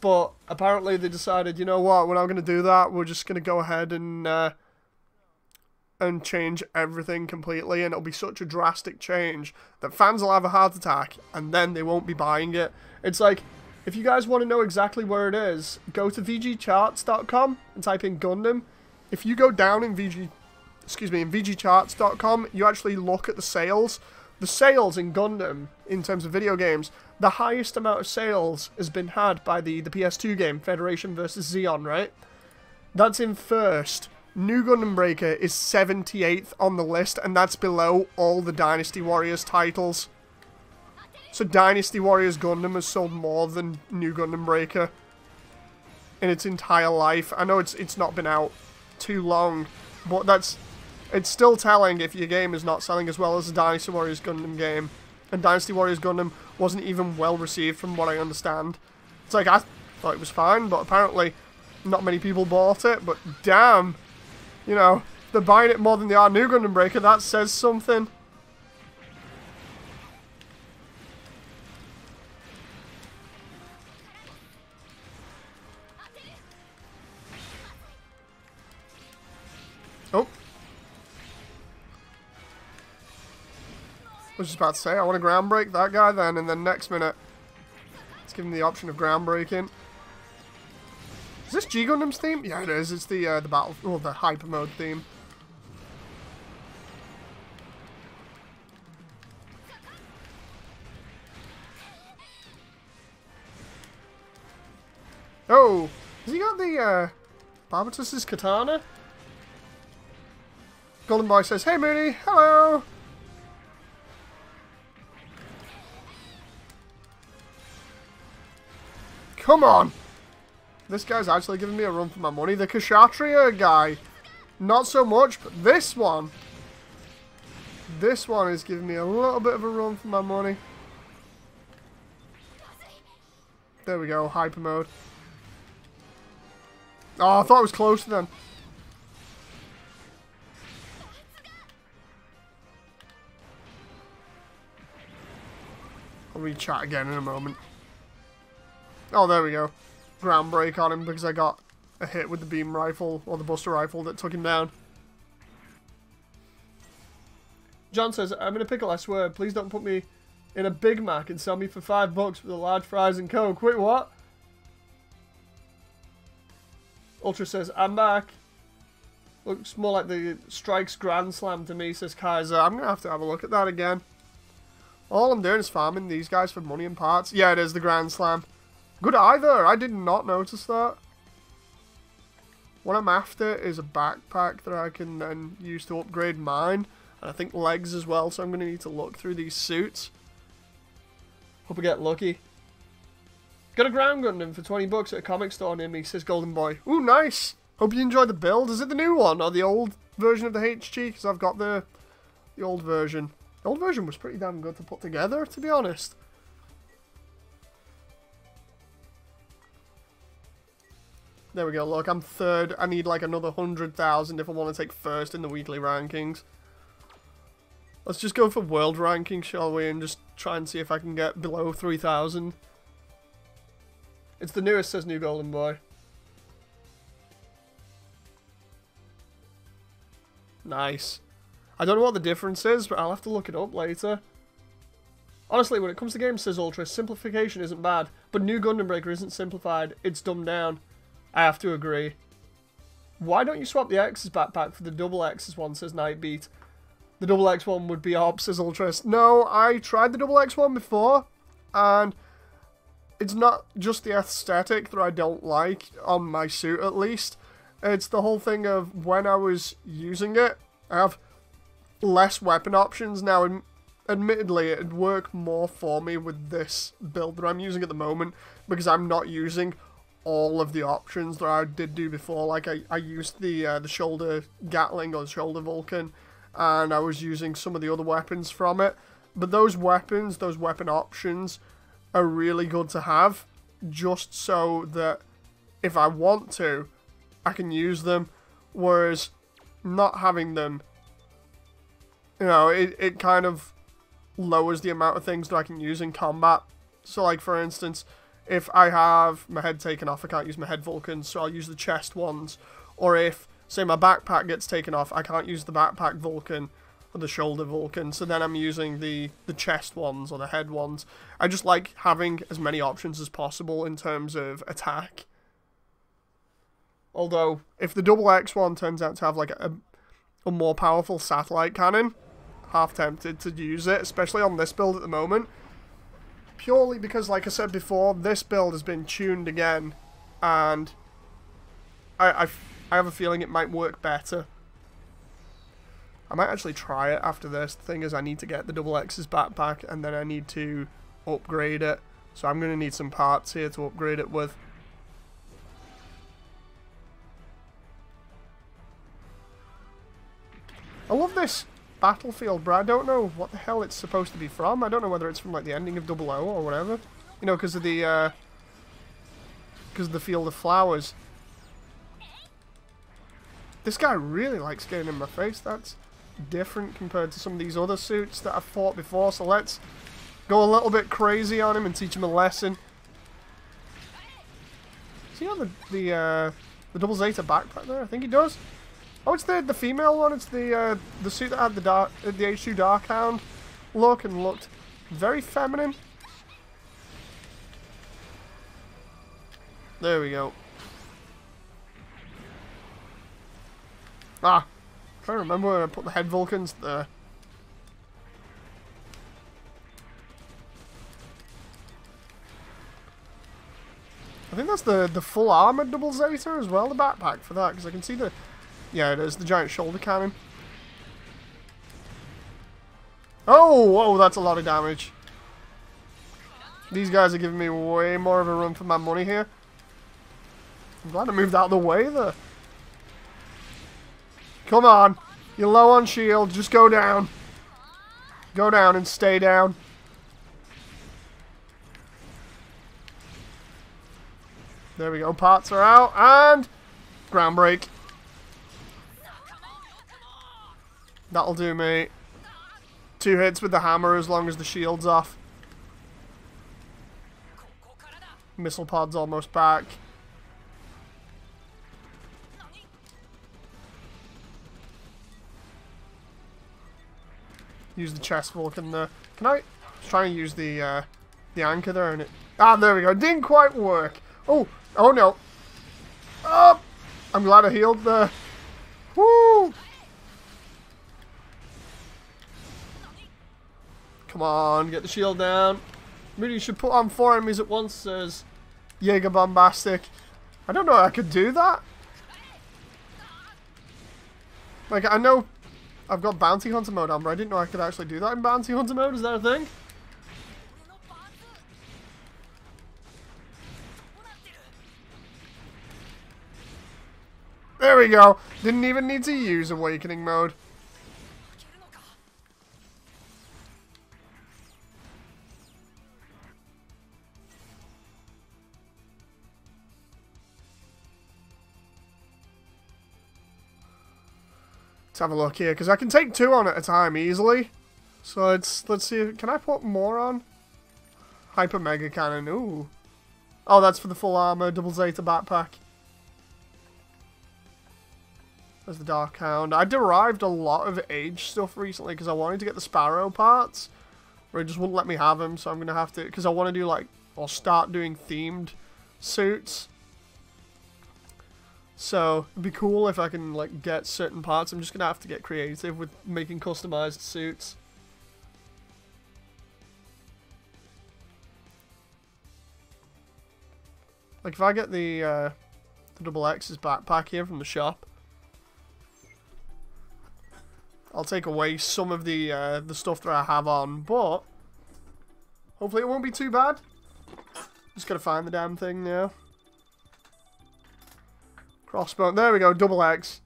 But apparently they decided, you know what, we're not going to do that. We're just going to go ahead and change everything completely. And it'll be such a drastic change that fans will have a heart attack, and then they won't be buying it. It's like, if you guys want to know exactly where it is, go to vgcharts.com and type in Gundam. If you go down in vgcharts.com, you actually look at the sales. The sales in Gundam, in terms of video games, the highest amount of sales has been had by the PS2 game, Federation vs. Zeon, right? That's in first. New Gundam Breaker is 78th on the list, and that's below all the Dynasty Warriors titles. So Dynasty Warriors Gundam has sold more than New Gundam Breaker in its entire life. I know it's not been out too long, but it's still telling if your game is not selling as well as the Dynasty Warriors Gundam game. And Dynasty Warriors Gundam wasn't even well received from what I understand. It's like, I thought it was fine, but apparently not many people bought it. But damn, you know, they're buying it more than they are New Gundam Breaker. That says something. Oh. I was just about to say, I want to ground break that guy then, and then next minute, let's give him the option of ground breaking. Is this G Gundam's theme? Yeah, it is. It's the battle, or the hyper mode theme. Oh, has he got the Barbatus's katana? Golden Boy says, "Hey Mooney, hello." Come on! This guy's actually giving me a run for my money. The Kshatriya guy, not so much, but this one is giving me a little bit of a run for my money. There we go, hyper mode. Oh, I thought it was closer then. I'll re-chat again in a moment. Oh, there we go. Ground break on him because I got a hit with the beam rifle, or the buster rifle that took him down. John says, "I'm in a pickle, I swear. Please don't put me in a Big Mac and sell me for $5 with a large fries and Coke." Wait, what? Ultra says, "I'm back." Looks more like the Strikes Grand Slam to me, says Kaiser. I'm going to have a look at that again. All I'm doing is farming these guys for money and parts. Yeah, it is the Grand Slam. Good either. I did not notice that. What I'm after is a backpack that I can then use to upgrade mine. And I think legs as well, so I'm going to need to look through these suits. Hope I get lucky. Got a ground Gundam for 20 bucks at a comic store near me, says Golden Boy. Ooh, nice. Hope you enjoyed the build. Is it the new one or the old version of the HG? Because I've got the old version. The old version was pretty damn good to put together, to be honest. There we go, look, I'm third. I need like another 100,000 if I want to take first in the weekly rankings. Let's just go for world ranking, shall we, and just try and see if I can get below 3,000. It's the newest, says New Golden Boy. Nice. I don't know what the difference is, but I'll have to look it up later. Honestly, when it comes to games, says Ultra, simplification isn't bad, but New Gundam Breaker isn't simplified, it's dumbed down. I have to agree. Why don't you swap the X's backpack for the double X's one, says Nightbeat. The double X one would be op, says Ultras. No, I tried the double X one before, and it's not just the aesthetic that I don't like, on my suit at least. It's the whole thing of when I was using it, I have less weapon options now, and admittedly it'd work more for me with this build that I'm using at the moment, because I'm not using all of the options that I did do before. Like I used the shoulder Gatling or the shoulder Vulcan, and I was using some of the other weapons from it. But those weapons, those weapon options, are really good to have. just so that if I want to, I can use them. Whereas not having them, you know, it kind of lowers the amount of things that I can use in combat. So like for instance, if I have my head taken off, I can't use my head Vulcans, so I'll use the chest ones. Or if, say, my backpack gets taken off, I can't use the backpack Vulcan or the shoulder Vulcan, so then I'm using the chest ones or the head ones. I just like having as many options as possible in terms of attack. Although, if the double X one turns out to have like a more powerful satellite cannon, half tempted to use it, especially on this build at the moment. Purely because, like I said before, this build has been tuned again, and I have a feeling it might work better. I might actually try it after this. The thing is, I need to get the double X's backpack, and then I need to upgrade it. So I'm going to need some parts here to upgrade it with. I love this battlefield, but I don't know what the hell it's supposed to be from. I don't know whether it's from like the ending of 00 or whatever. You know, because of the Field of Flowers. This guy really likes getting in my face. That's different compared to some of these other suits that I've fought before. So let's go a little bit crazy on him and teach him a lesson. Does he have the double Zeta backpack there? I think he does. Oh, it's the female one. It's the suit that had the H2 Darkhound look and looked very feminine. There we go. Ah, I'm trying to remember where I put the head Vulcans there. I think that's the full armored double Zeta as well, the backpack for that, because I can see the... Yeah, it is, the giant shoulder cannon. Oh, whoa, that's a lot of damage. These guys are giving me way more of a run for my money here. I'm glad I moved out of the way there. Come on. You're low on shield. Just go down. Go down and stay down. There we go. Parts are out. And ground break. That'll do me. 2 hits with the hammer as long as the shield's off. Missile pod's almost back. Use the chest Vulcan there. Can I try and use the anchor there? And it... Ah, there we go. Didn't quite work. Oh, oh no. Oh, I'm glad I healed there. Woo! Come on, get the shield down. Maybe you should put on 4 enemies at once, says Jaeger Bombastic. I don't know if I could do that. Like, I know I've got Bounty Hunter mode on, but I didn't know I could actually do that in Bounty Hunter mode. Is that a thing? There we go. Didn't even need to use Awakening mode. Let's have a look here, because I can take 2 on at a time easily. So let's see. Can I put more on? Hyper Mega Cannon. Ooh. Oh, that's for the full armor, double Zeta backpack. There's the Darkhound. I derived a lot of age stuff recently because I wanted to get the Sparrow parts, where it just wouldn't let me have them. So I'm gonna have to, because I want to do like, or start doing themed suits. So, it'd be cool if I can, like, get certain parts. I'm just going to have to get creative with making customized suits. Like, if I get the double X's backpack here from the shop, I'll take away some of the stuff that I have on, but hopefully it won't be too bad. Just got to find the damn thing now. Crossbow. There we go. Double X.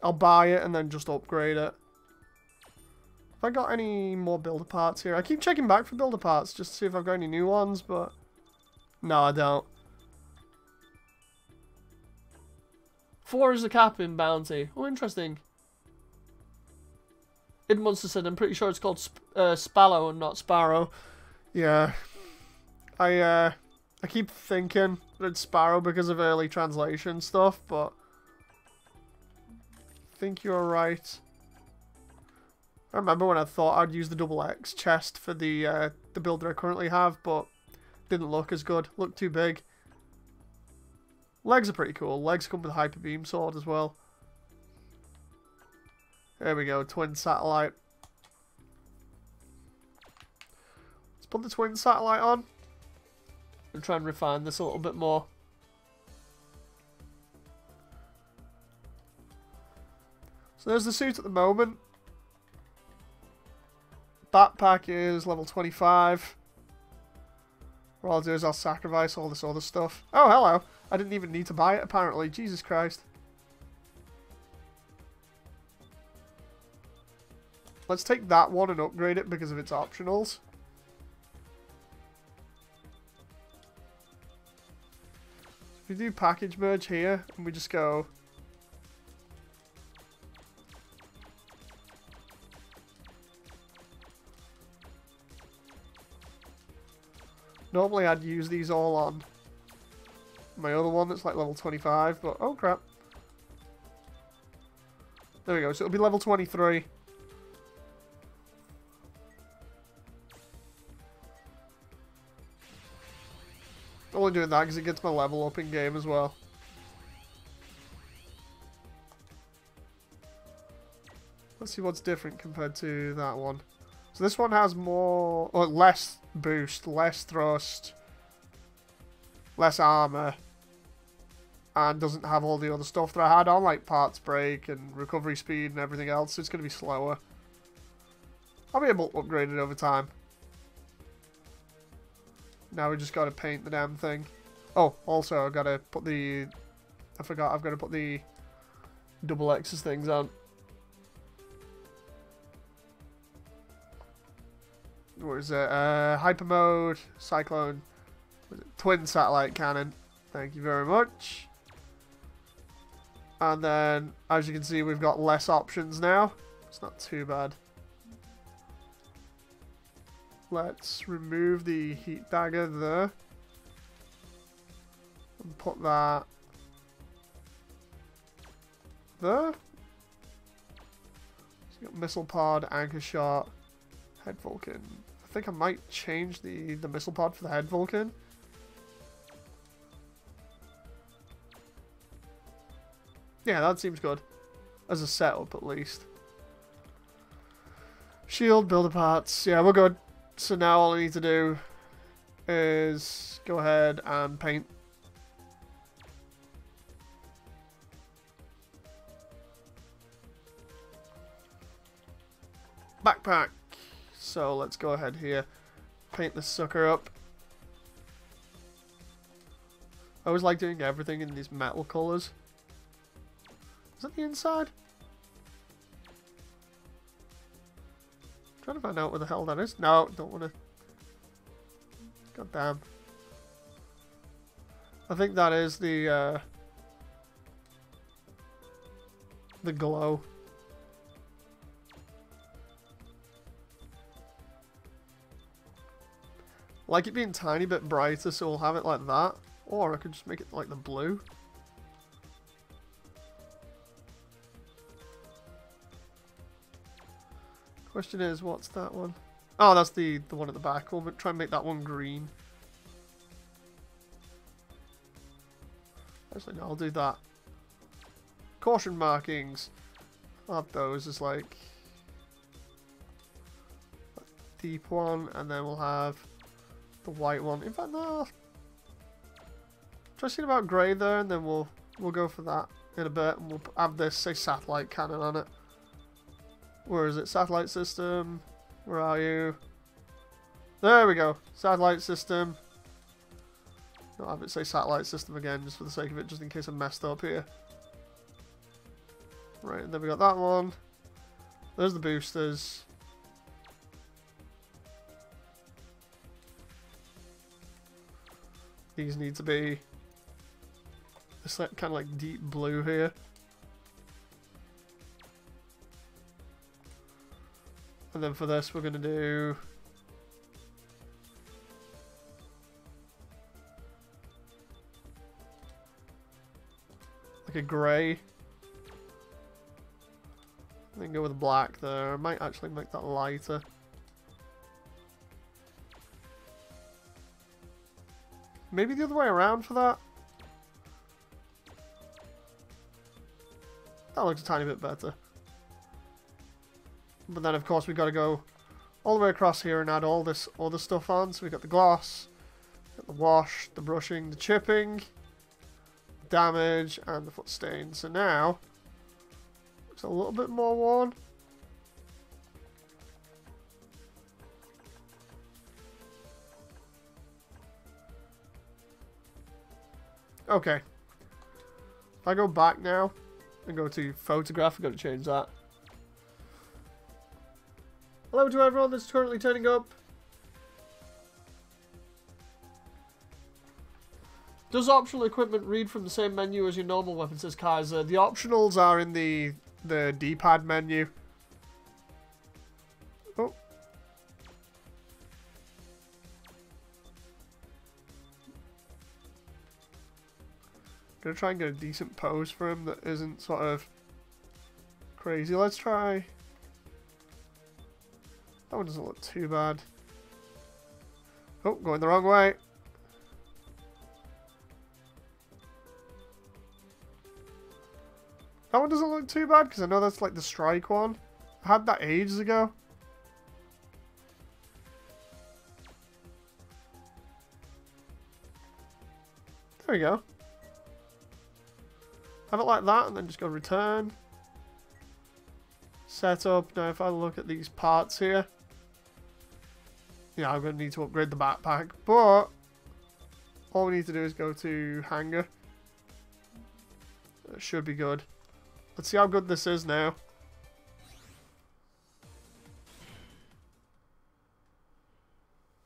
I'll buy it and then just upgrade it. Have I got any more builder parts here? I keep checking back for builder parts just to see if I've got any new ones, but No, I don't. 4 is the cap in bounty. Oh, interesting. Id Monster said, I'm pretty sure it's called Spallow and not Sparrow. Yeah. I keep thinking that it's Sparrow because of early translation stuff, but I think you're right. I remember when I thought I'd use the double X chest for the builder I currently have, but didn't look as good. Looked too big. Legs are pretty cool. Legs come with a hyper beam sword as well. There we go, twin satellite. Let's put the twin satellite on and try and refine this a little bit more. So there's the suit at the moment. Backpack is level 25. What I'll do is I'll sacrifice all this other stuff. Oh, hello. I didn't even need to buy it, apparently. Jesus Christ. Let's take that one and upgrade it because of its optionals. If we do package merge here, and we just go... Normally I'd use these all on my other one that's like level 25, but oh crap. There we go, so it'll be level 23. Only doing that because it gets my level up in game as well. Let's see what's different compared to that one. So this one has more, or less boost, less thrust, less armor, and doesn't have all the other stuff that I had on, like parts break and recovery speed and everything else. So it's going to be slower. I'll be able to upgrade it over time. Now we just got to paint the damn thing. Oh, also I got to put the... I forgot, I've got to put the double X's things on. What is it? Hyper mode, cyclone, twin satellite cannon. Thank you very much. And then, as you can see, we've got less options now. It's not too bad. Let's remove the heat dagger there. And put that there. So you got missile pod, anchor shot, head Vulcan. I think I might change the missile pod for the head Vulcan. Yeah, that seems good. As a setup, at least. Shield, builder parts. Yeah, we're good. So now all I need to do is go ahead and paint. Backpack. So let's go ahead here. Paint this sucker up. I always like doing everything in these metal colours. Is that the inside? Trying to find out where the hell that is. No, don't want to. God damn. I think that is the glow. Like it being a tiny bit brighter, so we'll have it like that. Or I could just make it like the blue. Question is, what's that one? Oh, that's the one at the back. We'll try and make that one green. Actually, no, I'll do that. Caution markings. I'll have those as like a deep one, and then we'll have the white one. In fact, no. Try seeing about grey there, and then we'll go for that in a bit, and we'll have this say satellite cannon on it. Where is it? Satellite system. Where are you? There we go. Satellite system. I'll have it say satellite system again, just for the sake of it, just in case I messed up here. Right, and then we got that one. There's the boosters. These need to be this kind of like deep blue here. And then for this, we're going to do like a grey. Then go with black there. I might actually make that lighter. Maybe the other way around for that. That looks a tiny bit better. But then, of course, we've got to go all the way across here and add all this other stuff on. So we've got the gloss, got the wash, the brushing, the chipping, damage, and the foot stain. So now, it's a little bit more worn. Okay. If I go back now and go to photograph, I've got to change that. Hello to everyone that's currently turning up. Does optional equipment read from the same menu as your normal weapon, says Kaiser? The optionals are in the D-pad menu. Oh. Gonna try and get a decent pose for him that isn't sort of crazy. Let's try. That one doesn't look too bad. Oh, going the wrong way. That one doesn't look too bad because I know that's like the strike one. I had that ages ago. There we go. Have it like that and then just go return. Setup. Now if I look at these parts here. Yeah, I'm going to need to upgrade the backpack. But all we need to do is go to hangar. That should be good. Let's see how good this is now.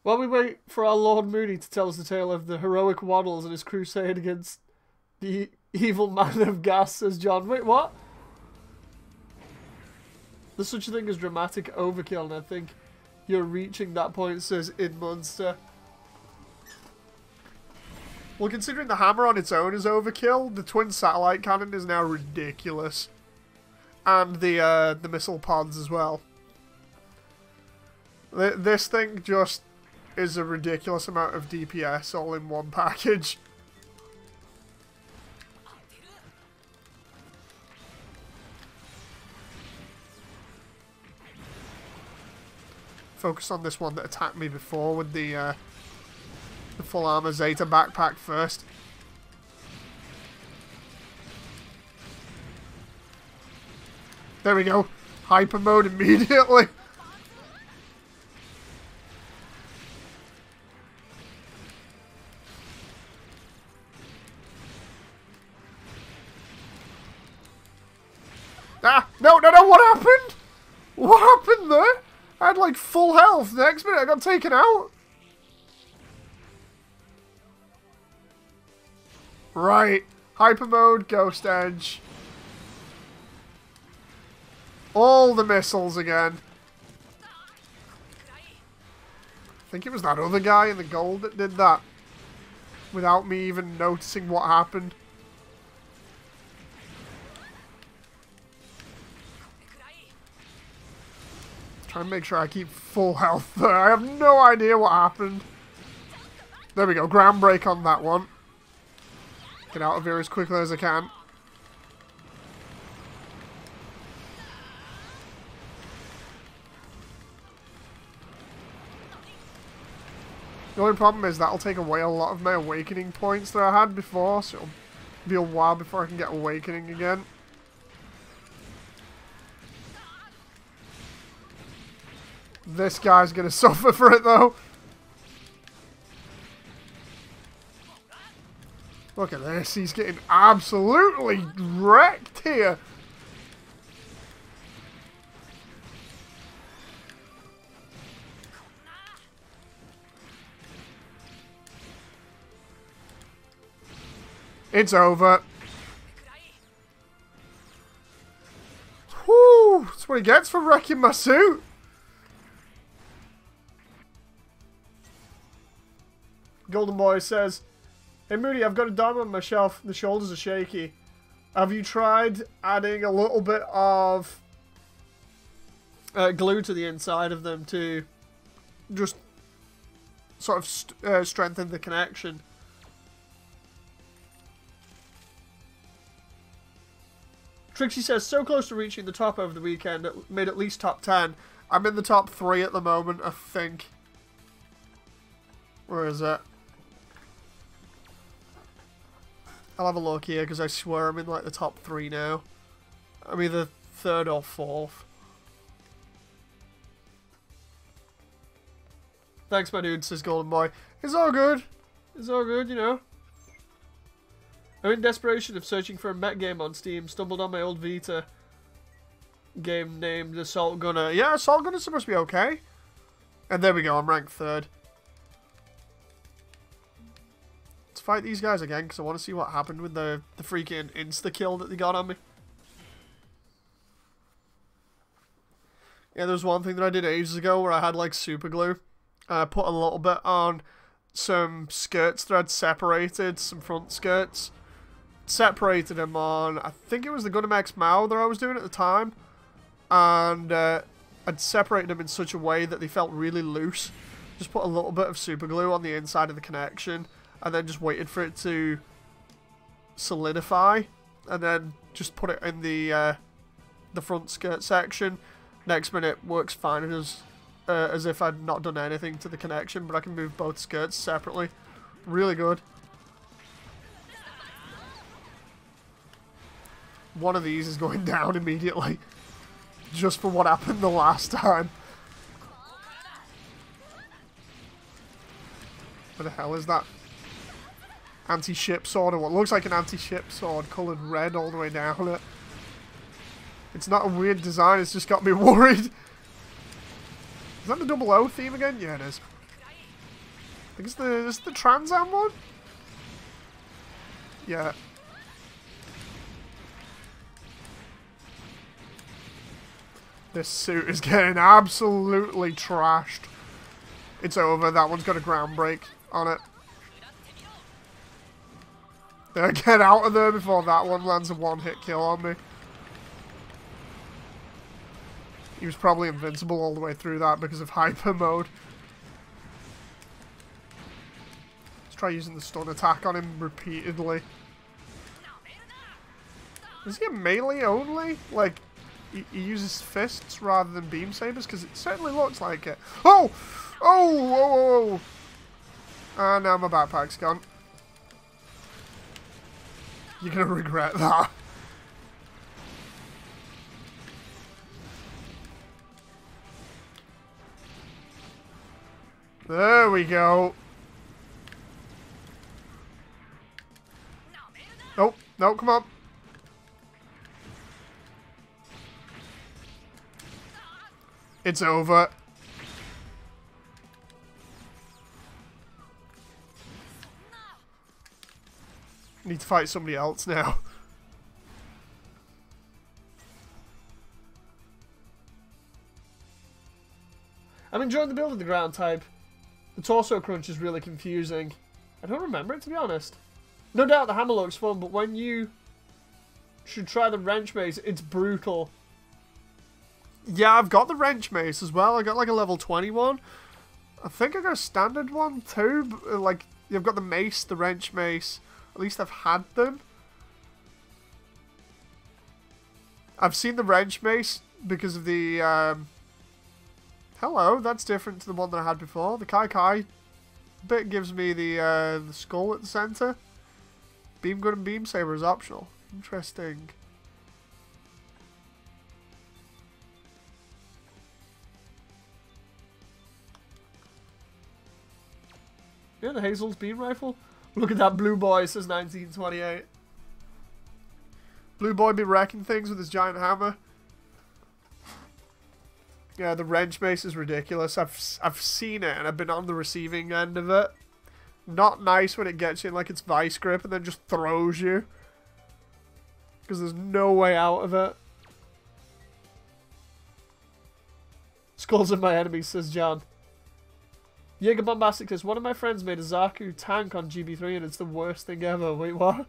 While we wait for our Lord Moody to tell us the tale of the heroic Waddles and his crusade against the evil man of gas, says John. Wait, what? There's such a thing as dramatic overkill, and I think you're reaching that point, says Idmonster. Well, considering the hammer on its own is overkill, the twin satellite cannon is now ridiculous. And the missile pods as well. This thing just is a ridiculous amount of DPS all in one package. Focus on this one that attacked me before with the full armor Zeta backpack first. There we go. Hyper mode immediately. Ah! No, no, no, what happened? What happened there? I had like full health. The next minute I got taken out. Right. Hyper mode, Ghost Edge. All the missiles again. I think it was that other guy in the gold that did that. Without me even noticing what happened. Try and make sure I keep full health there. I have no idea what happened. There we go. Ground break on that one. Get out of here as quickly as I can. The only problem is that'll take away a lot of my awakening points that I had before, so it'll be a while before I can get awakening again. This guy's gonna suffer for it though. Look at this, he's getting absolutely wrecked here. It's over. Whoo! That's what he gets for wrecking my suit. Golden Boy says, "Hey Moody, I've got a diamond on my shelf. The shoulders are shaky. Have you tried adding a little bit of glue to the inside of them to just sort of strengthen the connection?" Trixie says, "So close to reaching the top over the weekend. It made at least top 10. I'm in the top 3 at the moment, I think." Where is it? I'll have a look here, because I swear I'm in like the top 3 now. I'm either 3rd or 4th. Thanks, my dude, says Golden Boy. It's all good. It's all good, you know. I'm in desperation of searching for a mech game on Steam. Stumbled on my old Vita game named Assault Gunner. Yeah, Assault Gunner's supposed to be okay. And there we go, I'm ranked 3rd. Let's fight these guys again, because I want to see what happened with the freaking insta-kill that they got on me. Yeah, there was one thing that I did ages ago where I had, like, super glue. I put a little bit on some skirts that I'd separated, some front skirts. Separated them on, I think it was the Gundam X Mao that I was doing at the time. And I'd separated them in such a way that they felt really loose. Just put a little bit of super glue on the inside of the connection. And then just waited for it to solidify. And then just put it in the front skirt section. Next minute works fine as if I'd not done anything to the connection. But I can move both skirts separately. Really good. One of these is going down immediately. Just for what happened the last time. What the hell is that? Anti-ship sword, or what looks like an anti-ship sword, coloured red all the way down it. It's not a weird design, it's just got me worried. Is that the 00 theme again? Yeah, it is. I think it's the Trans Am one? Yeah. This suit is getting absolutely trashed. It's over, that one's got a ground break on it. Get out of there before that one lands a one-hit kill on me. He was probably invincible all the way through that because of hyper mode. Let's try using the stun attack on him repeatedly. Is he a melee only? Like, he uses fists rather than beam sabers? Because it certainly looks like it. Oh! Oh! Oh! Oh! And now my backpack's gone. You're gonna regret that. There we go. Nope, no, come on. It's over. Need to fight somebody else now. I'm enjoying the build of the ground type. The torso crunch is really confusing. I don't remember it, to be honest. No doubt the hammer looks fun, but when you should try the wrench mace, it's brutal. Yeah, I've got the wrench mace as well. I got like a level 21. I think I got a standard one too. But, like, you've got the mace, the wrench mace. At least I've had them. I've seen the wrench mace because of the... Hello, that's different to the one that I had before. The Kai Kai bit gives me the skull at the center. Beam gun and beam saber is optional. Interesting. Yeah, the Hazel's beam rifle. Look at that blue boy, it says 1928. Blue boy be wrecking things with his giant hammer. Yeah, the wrench mace is ridiculous. I've seen it and I've been on the receiving end of it. not nice when it gets you in like its vice grip and then just throws you. Because there's no way out of it. Skulls of my enemies, says John. Jaeger Bombastic says, one of my friends made a Zaku tank on GB3 and it's the worst thing ever. Wait, what?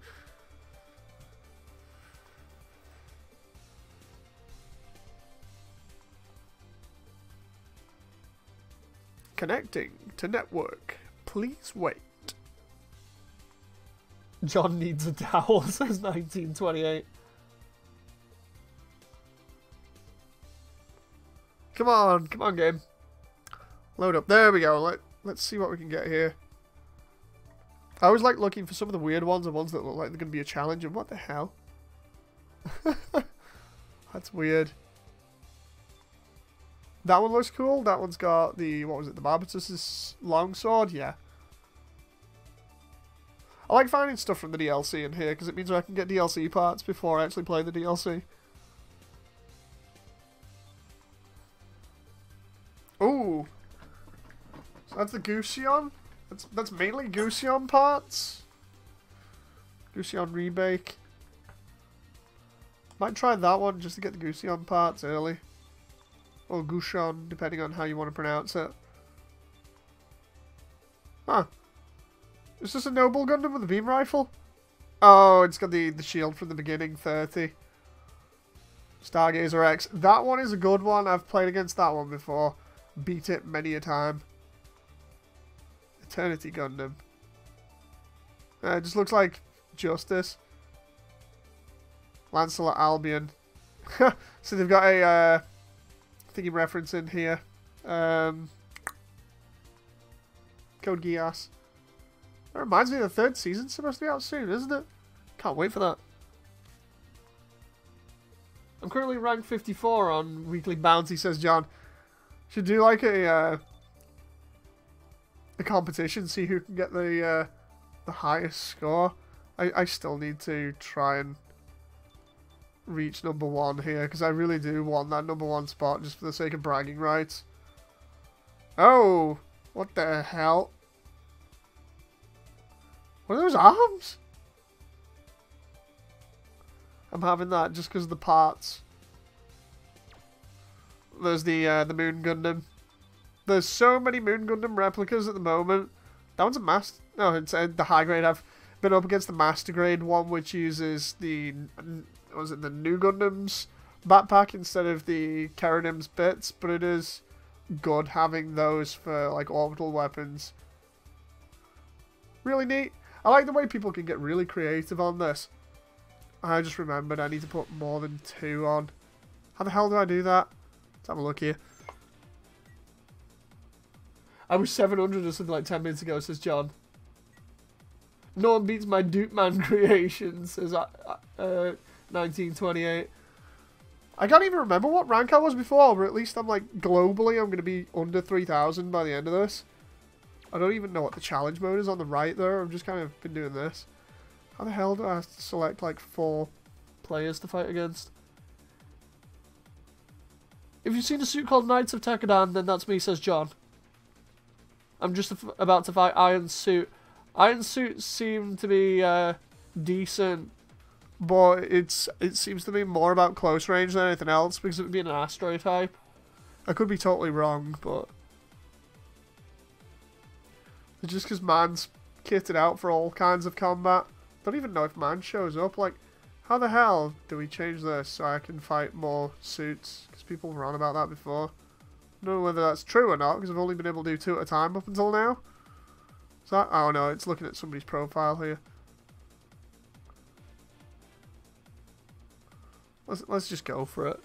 Connecting to network. Please wait. John needs a towel, says 1928. Come on game. Load up. There we go. Let's see what we can get here. I always like looking for some of the weird ones and ones that look like they're going to be a challenge. And what the hell? That's weird. That one looks cool. That one's got the, what was it, the Barbatus's longsword? Yeah. I like finding stuff from the DLC in here because it means I can get DLC parts before I actually play the DLC. Ooh. So that's the Gusion. That's mainly Gusion parts. Gusion rebake. Might try that one just to get the Gusion parts early. Or Gusion, depending on how you want to pronounce it. Huh. Is this a Noble Gundam with a beam rifle? Oh, it's got the shield from the beginning, 30. Stargazer X. That one is a good one. I've played against that one before. Beat it many a time. Eternity Gundam. It just looks like Justice. Lancelot Albion. So they've got a thingy reference in here. Code Geass. That reminds me of the 3rd season's supposed to be out soon, isn't it? Can't wait for that. I'm currently ranked 54 on Weekly Bounty, says John. Should do like a competition, see who can get the highest score. I still need to try and reach #1 here, because I really do want that #1 spot just for the sake of bragging rights. Oh, what the hell? What are those arms? I'm having that just because of the parts. There's the Moon Gundam. There's so many Moon Gundam replicas at the moment. That one's a master. No, it's the high grade. I've been up against the master grade one, which uses the the New Gundam's backpack instead of the Keranim's bits. But it is good having those for like orbital weapons. Really neat. I like the way people can get really creative on this. I just remembered I need to put more than 2 on. How the hell do I do that? Let's have a look here. I was 700 or something like 10 minutes ago, says John. No one beats my Duke Man creation, says 1928. I can't even remember what rank I was before, but at least I'm like, globally, I'm going to be under 3,000 by the end of this. I don't even know what the challenge mode is on the right there. I've just kind of been doing this. How the hell do I have to select like 4 players to fight against? If you've seen a suit called Knights of Tekkadan, then that's me, says John. I'm just about to fight Iron Suit. Iron Suit seemed to be decent, but it seems to be more about close range than anything else because it would be an Astro type. I could be totally wrong, but just because Man's kitted out for all kinds of combat. Don't even know if Man shows up. Like, how the hell do we change this so I can fight more suits? Because people were on about that before. I don't know whether that's true or not, because I've only been able to do 2 at a time up until now. Is that? Oh no, it's looking at somebody's profile here. Let's just go for it.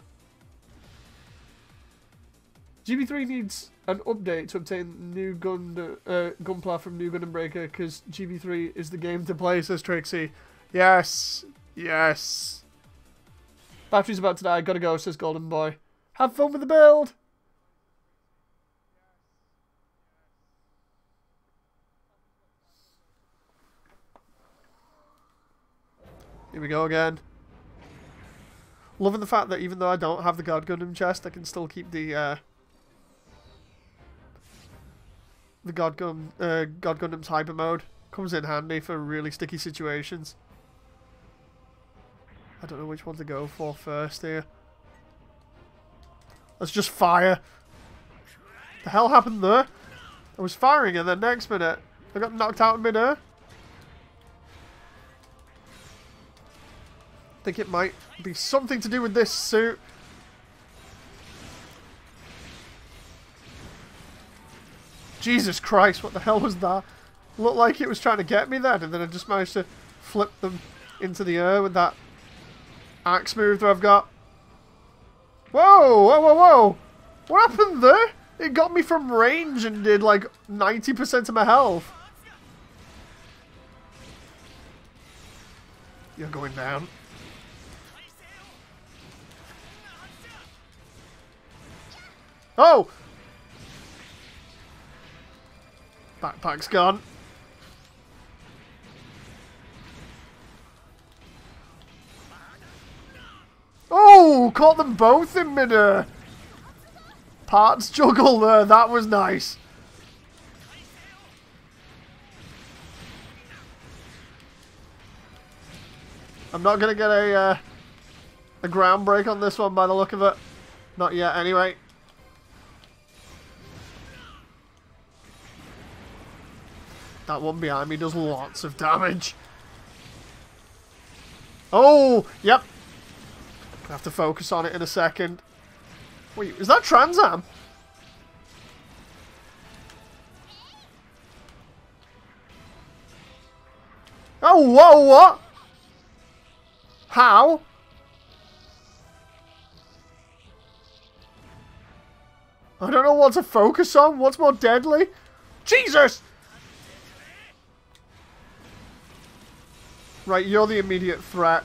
GB3 needs an update to obtain new Gunpla from New Gundam Breaker, because GB3 is the game to play, says Trixie. Yes. Yes. Battery's about to die. Gotta go, says Golden Boy. Have fun with the build. Here we go again. Loving the fact that even though I don't have the God Gundam chest, I can still keep the the God Gundam's hyper mode. Comes in handy for really sticky situations. I don't know which one to go for first here. Let's just fire. The hell happened there? I was firing and then next minute I got knocked out in midair. I think it might be something to do with this suit. Jesus Christ, what the hell was that? Looked like it was trying to get me then, and then I just managed to flip them into the air with that axe move that I've got. Whoa, whoa, whoa, whoa! What happened there? It got me from range and did like 90% of my health. You're going down. Oh! Backpack's gone. Oh! Caught them both in midair. Parts juggle there. That was nice. I'm not going to get a ground break on this one by the look of it. Not yet, anyway. That one behind me does lots of damage. Oh, yep. I have to focus on it in a second. Wait, is that Trans Am? Oh, whoa, what? How? I don't know what to focus on. What's more deadly? Jesus! Right, you're the immediate threat.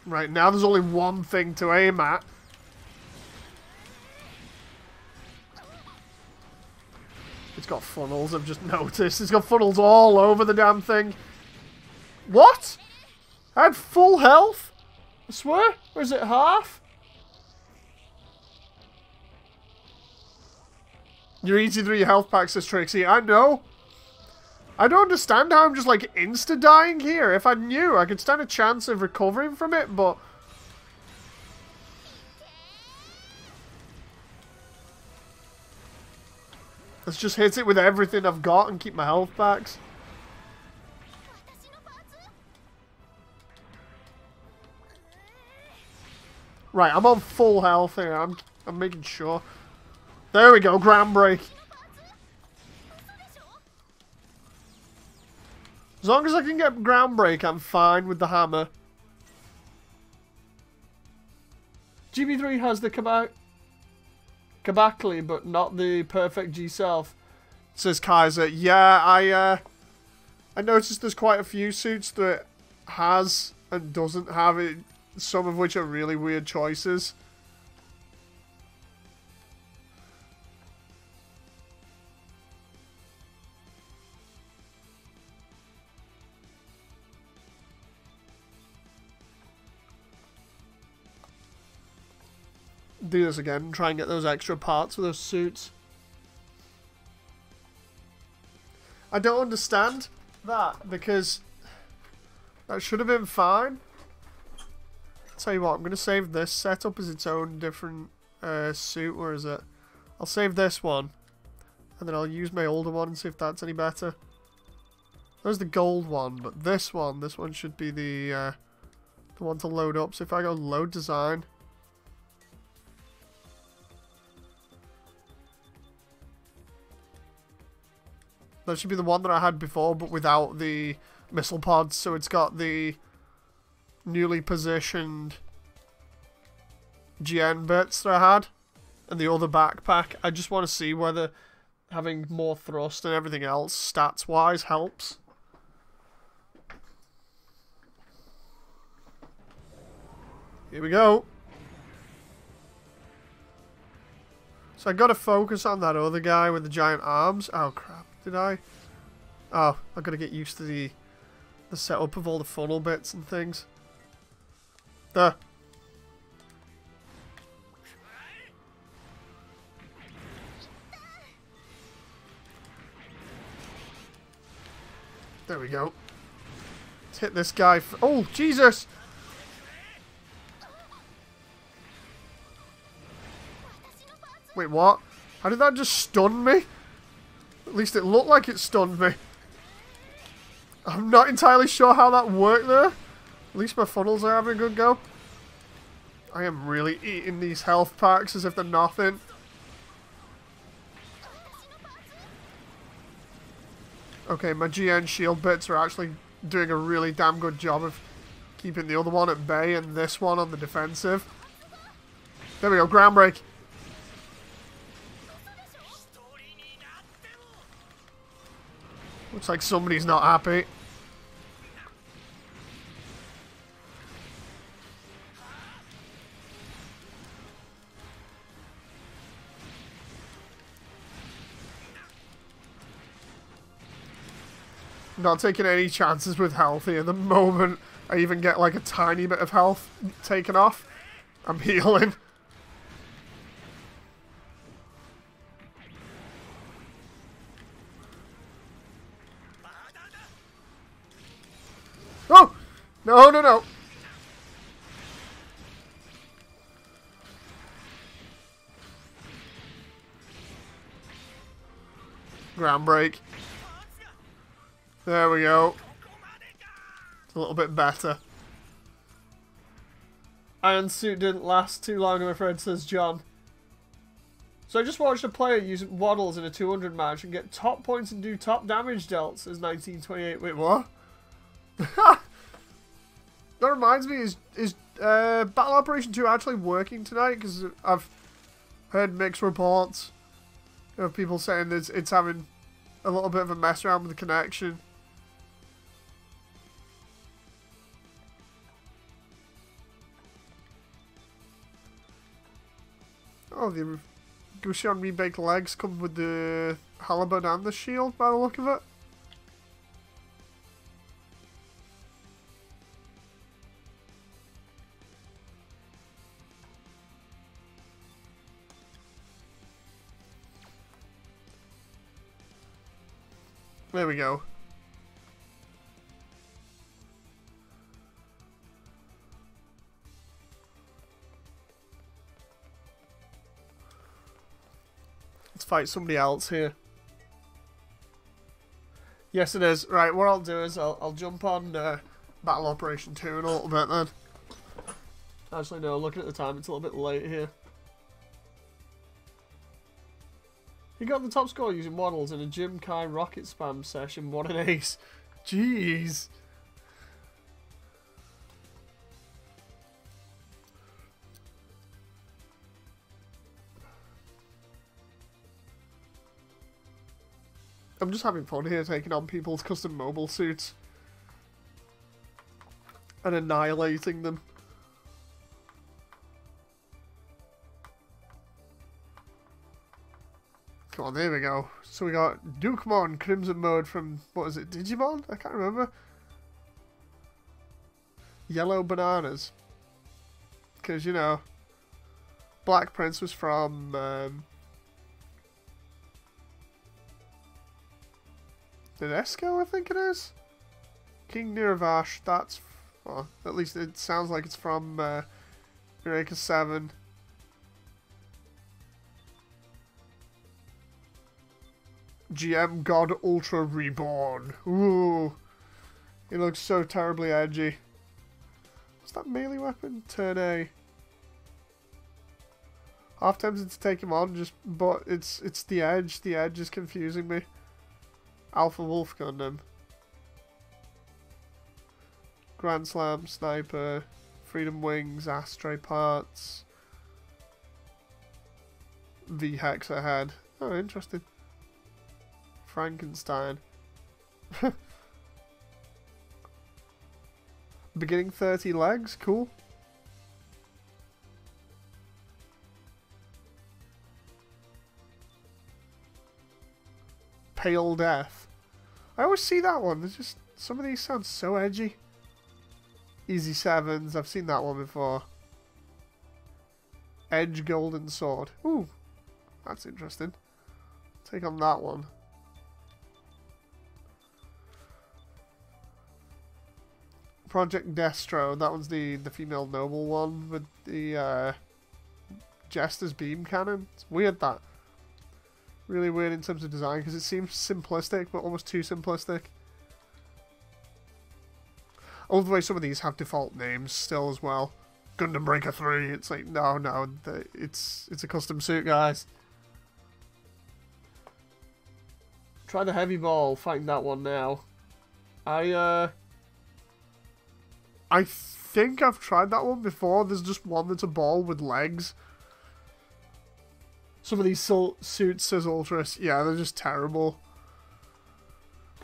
Right, now there's only one thing to aim at. It's got funnels, I've just noticed. It's got funnels all over the damn thing. What? I had full health? I swear? Or is it half? You're easy through your health pack, says Trixie. I know. I don't understand how I'm just like insta-dying here. If I knew, I could stand a chance of recovering from it, but... let's just hit it with everything I've got and keep my health packs. Right, I'm on full health here. I'm making sure. There we go, ground break. As long as I can get ground break, I'm fine with the hammer. GB3 has the Kabakli, but not the perfect G-Self, says Kaiser. Yeah, I noticed there's quite a few suits that has and doesn't have it, some of which are really weird choices. Do this again, try and get those extra parts for those suits. I don't understand that, because that should have been fine. I'll tell you what, I'm going to save this setup as its own different suit. Where is it? I'll save this one, and then I'll use my older one and see if that's any better. There's the gold one, but this one should be the one to load up. So if I go load design... that should be the one that I had before, but without the missile pods. So it's got the newly positioned GN bits that I had, and the other backpack. I just want to see whether having more thrust and everything else, stats-wise, helps. Here we go. So I got to focus on that other guy with the giant arms. Oh crap. Did I? Oh, I've got to get used to the setup of all the funnel bits and things. There. There we go. Let's hit this guy. Oh, Jesus! Wait, what? How did that just stun me? At least it looked like it stunned me. I'm not entirely sure how that worked there. At least my funnels are having a good go. I am really eating these health packs as if they're nothing. Okay, my GN shield bits are actually doing a really damn good job of keeping the other one at bay and this one on the defensive. There we go, ground break. Looks like somebody's not happy. Not taking any chances with health here. The moment I even get like a tiny bit of health taken off, I'm healing. Oh! No, no, no. Ground break. There we go. It's a little bit better. Iron Suit didn't last too long, I'm afraid, says John. So I just watched a player use waddles in a 200 match and get top points and do top damage dealt, says 1928. Wait, what? That reminds me, is Battle Operation 2 actually working tonight? Because I've heard mixed reports of people saying that it's having a little bit of a mess around with the connection. Oh, the Gusion rebaked legs come with the halberd and the shield by the look of it. There we go. Let's fight somebody else here. Yes, it is. Right, what I'll do is I'll jump on Battle Operation 2 in a little bit then. Actually, no, looking at the time, it's a little bit late here. He got the top score using models in a Jim Kai rocket spam session. What an ace. Jeez. I'm just having fun here, taking on people's custom mobile suits. And annihilating them. Come on, there we go. So we got Dukemon Crimson Mode from, what is it, Digimon? I can't remember. Yellow Bananas. Because, you know, Black Prince was from, Tedesco, I think it is? King Niravash, that's, well, at least it sounds like it's from, Eureka 7. GM God Ultra Reborn. Ooh. He looks so terribly edgy. What's that melee weapon? Turn A. Half tempted to take him on, but it's the edge. The edge is confusing me. Alpha Wolf Gundam. Grand Slam, Sniper, Freedom Wings, Astray Parts. V-Hex ahead. Oh, interesting. Frankenstein. Beginning 30 legs, cool. Pale Death. I always see that one. There's just some of these sound so edgy. Easy Sevens. I've seen that one before. Edge Golden Sword. Ooh, that's interesting. Take on that one. Project Destro. That one's the female noble one with the Jester's beam cannon. It's weird, that. Really weird in terms of design because it seems simplistic, but almost too simplistic. All the way some of these have default names still as well. Gundam Breaker 3. It's like, no, it's a custom suit, guys. Try the heavy ball. Fighting that one now. I think I've tried that one before. There's just one that's a ball with legs. Some of these suits, says Ultras, yeah, they're just terrible.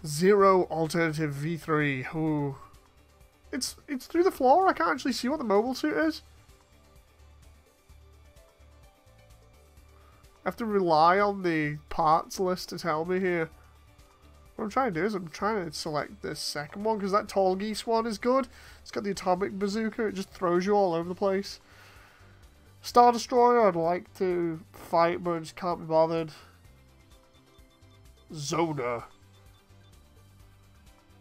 Zero Alternative V3. Ooh. It's through the floor. I can't actually see what the mobile suit is. I have to rely on the parts list to tell me here. What I'm trying to do is I'm trying to select this second one because that Tall Geese one is good. It's got the atomic bazooka. It just throws you all over the place. Star Destroyer I'd like to fight, but I just can't be bothered. Zona.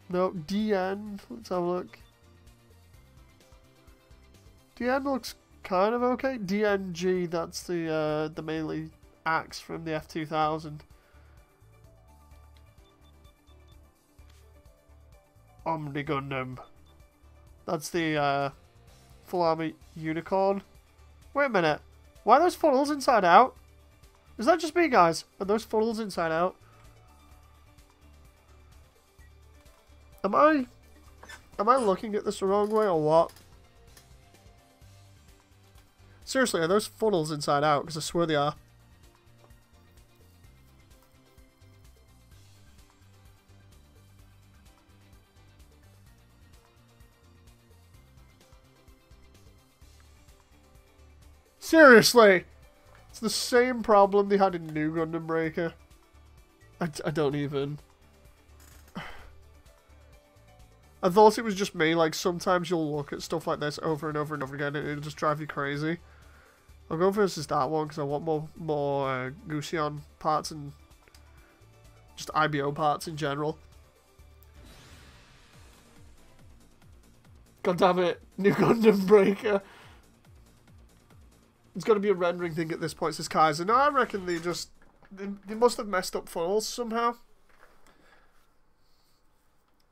No, DN. Let's have a look. DN looks kind of okay. DNG, that's the melee axe from the F2000. Omni Gundam. That's the full army unicorn. Wait a minute. Why are those funnels inside out? Is that just me, guys? Are those funnels inside out? Am I looking at this the wrong way or what? Seriously, are those funnels inside out? Because I swear they are. Seriously! It's the same problem they had in New Gundam Breaker. I don't even... I thought it was just me, like sometimes you'll look at stuff like this over and over and over again and it'll just drive you crazy. I'll go versus that one because I want more Gusion parts and just IBO parts in general. God damn it, New Gundam Breaker. It's got to be a rendering thing at this point, says Kaiser. No, I reckon they must have messed up files somehow.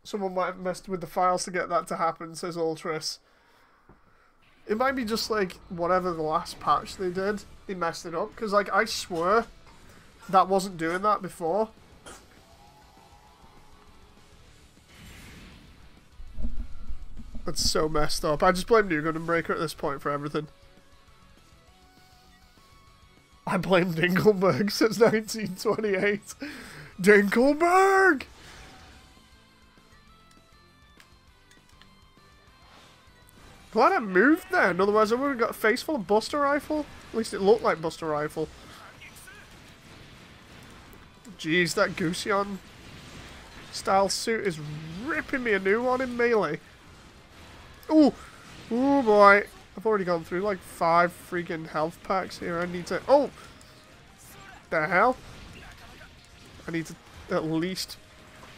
Someone might have messed with the files to get that to happen, says Ultras. It might be just like whatever the last patch they did, they messed it up. Because like I swear that wasn't doing that before. That's so messed up. I just blame New Gundam Breaker at this point for everything. I blame Dinkelberg since 1928. Dinkelberg! Glad I moved then, otherwise I would have got a face full of Buster Rifle. At least it looked like Buster Rifle. Jeez, that Gusion style suit is ripping me a new one in melee. Ooh! Ooh boy. I've already gone through like 5 freaking health packs here. I need to... Oh! The hell? I need to at least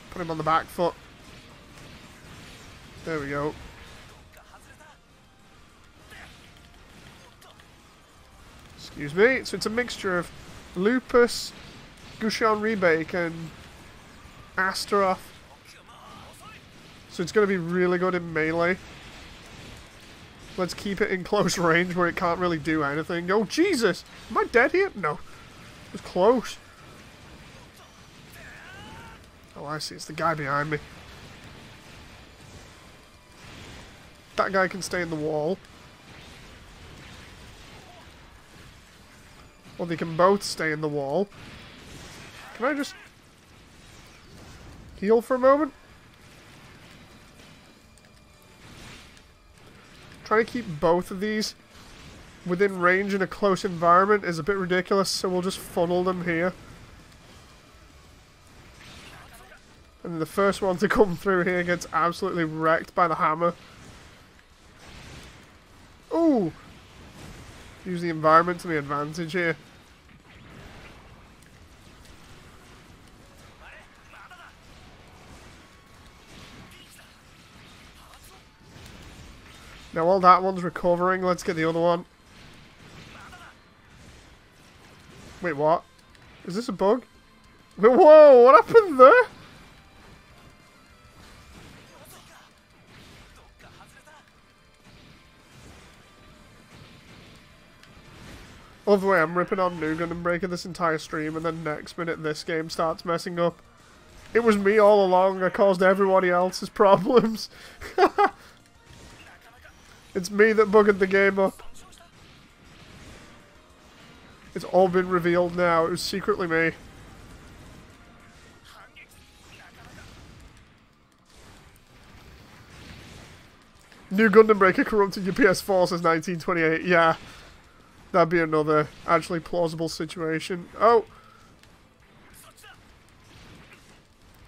put him on the back foot. There we go. Excuse me. So it's a mixture of Lupus, Gusion Rebake, and Astaroth. So it's going to be really good in melee. Let's keep it in close range where it can't really do anything. Oh, Jesus! Am I dead here? No. It was close. Oh, I see. It's the guy behind me. That guy can stay in the wall. Or they can both stay in the wall. Can I just heal for a moment? Trying to keep both of these within range in a close environment is a bit ridiculous, so we'll just funnel them here. And the first one to come through here gets absolutely wrecked by the hammer. Ooh! Use the environment to the advantage here. Now while that one's recovering, let's get the other one. Wait, what? Is this a bug? Whoa, what happened there? I love the way I'm ripping on New Gundam Breaker this entire stream, and then next minute this game starts messing up. It was me all along. I caused everybody else's problems. It's me that bugged the game up. It's all been revealed now. It was secretly me. New Gundam Breaker corrupted your PS4 since 1928. Yeah. That'd be another actually plausible situation. Oh!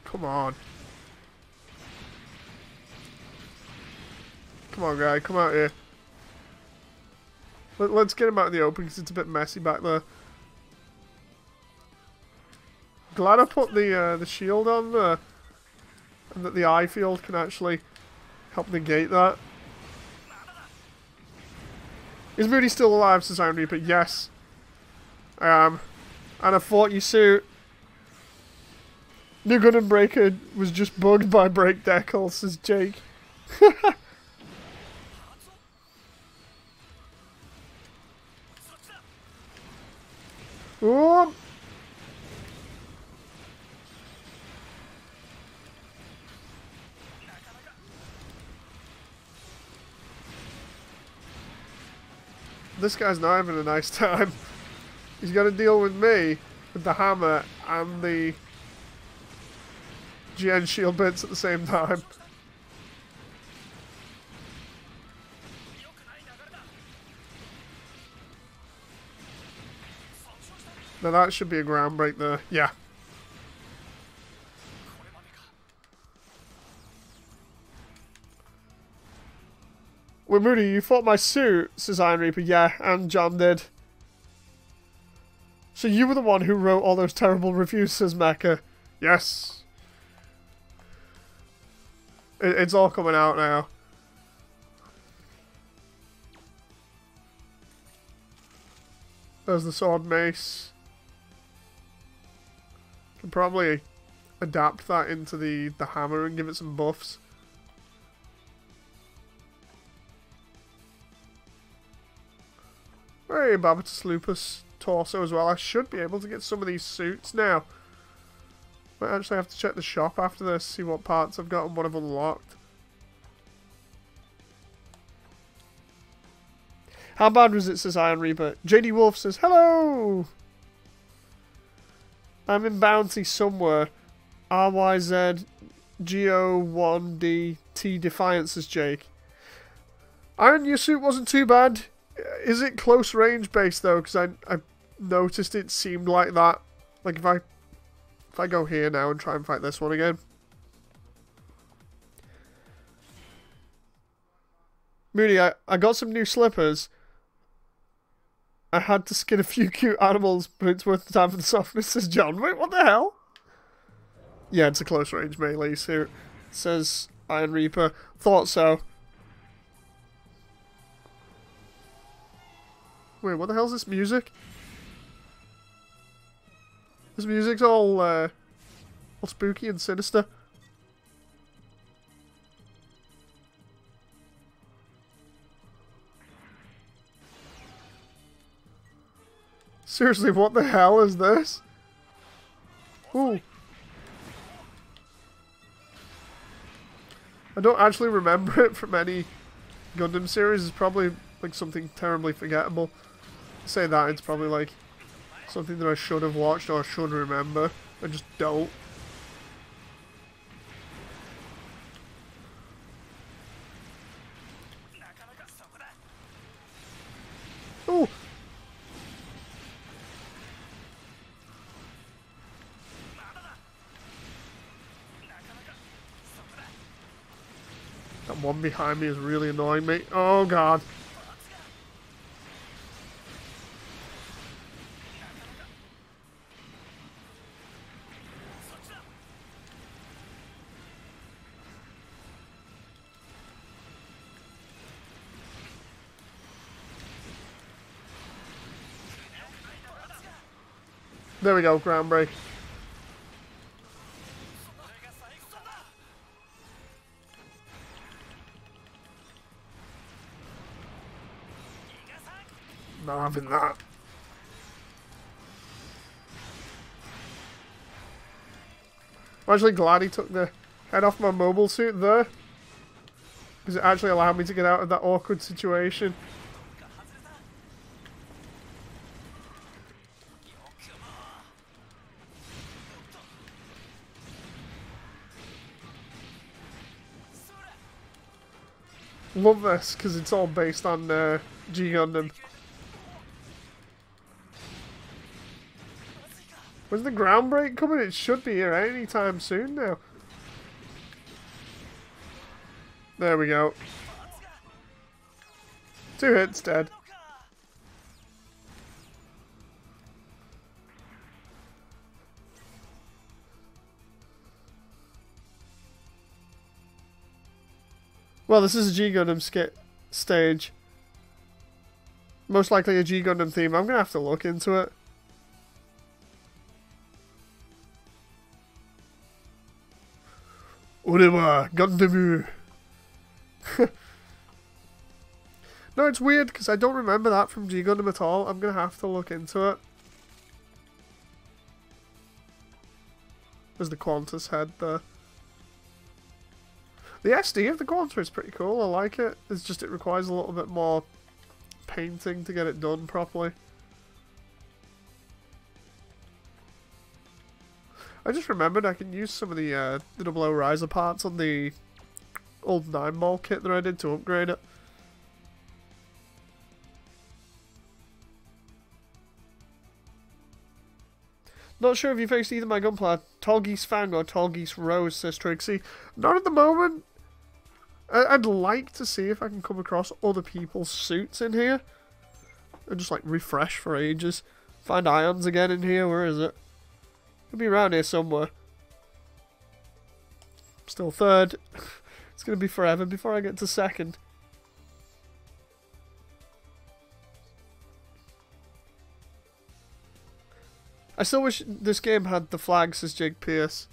Come on. Come on, guy. Come out here. Let's get him out in the open because it's a bit messy back there. Glad I put the shield on there. And that the eye field can actually help negate that. Is Moody still alive, says Iron Reaper? Yes. I am. And I fought your suit. New Gundam Breaker was just bugged by Break Deckle, says Jake. Ooh. This guy's not having a nice time. He's got to deal with me, with the hammer, and the GN shield bits at the same time. Now that should be a ground break there. Yeah. Well, Moody, you fought my suit, says Iron Reaper. Yeah, and John did. So you were the one who wrote all those terrible reviews, says Mecha. Yes. It's all coming out now. There's the sword mace. Can probably adapt that into the hammer and give it some buffs. Hey, Babatus Lupus torso as well. I should be able to get some of these suits now. Might actually have to check the shop after this, see what parts I've got and what I've unlocked. How bad was it, says Iron Reaper? JD Wolf says, hello! I'm in Bounty somewhere. RYZGO1DT Defiance, says Jake. Iron, your suit wasn't too bad. Is it close range based though? Because I noticed it seemed like that. Like if I go here now and try and fight this one again. Moody, I got some new slippers. I had to skin a few cute animals, but it's worth the time for the softness, says John. Wait, what the hell? Yeah, it's a close range melee suit, says Iron Reaper. Thought so. Wait, what the hell's this music? This music's all spooky and sinister. Seriously, what the hell is this? Ooh. I don't actually remember it from any Gundam series. It's probably like something terribly forgettable. Say that, it's probably like something that I should have watched or should remember. I just don't. Ooh! That one behind me is really annoying me. Oh god. There we go, ground break. Not having that. I'm actually glad he took the head off my mobile suit there, because it actually allowed me to get out of that awkward situation. Love this, because it's all based on G Gundam. When's the ground break coming? It should be here anytime soon now. There we go. 2 hits, dead. Well, this is a G Gundam stage. Most likely a G Gundam theme. I'm going to have to look into it. Urewa Gundam. No, it's weird because I don't remember that from G Gundam at all. I'm going to have to look into it. There's the Qantas head there. The SD of the Quanta is pretty cool, I like it. It's just it requires a little bit more painting to get it done properly. I just remembered I can use some of the 00 riser parts on the old 9-ball kit that I did to upgrade it. Not sure if you faced either my gunpla, Tallgeese Fang or Tallgeese Rose, says Trixie. Not at the moment. I'd like to see if I can come across other people's suits in here. And just like refresh for ages. Find Ions again in here, where is it? It'll be around here somewhere. Still third. It's going to be forever before I get to second. I still wish this game had the flag, says Jake Pierce.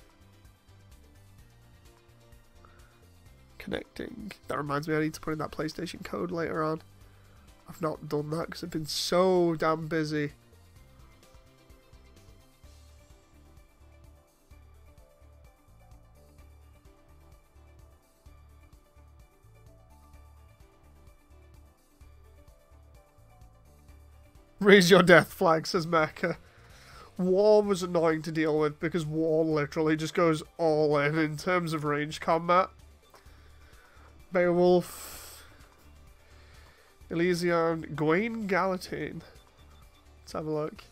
Connecting. That reminds me I need to put in that PlayStation code later on. I've not done that because I've been so damn busy. Raise your death flag, says Mecha. War was annoying to deal with because War literally just goes all in terms of range combat. Beowulf, Elysian, Gwaine Galatine. Let's have a look.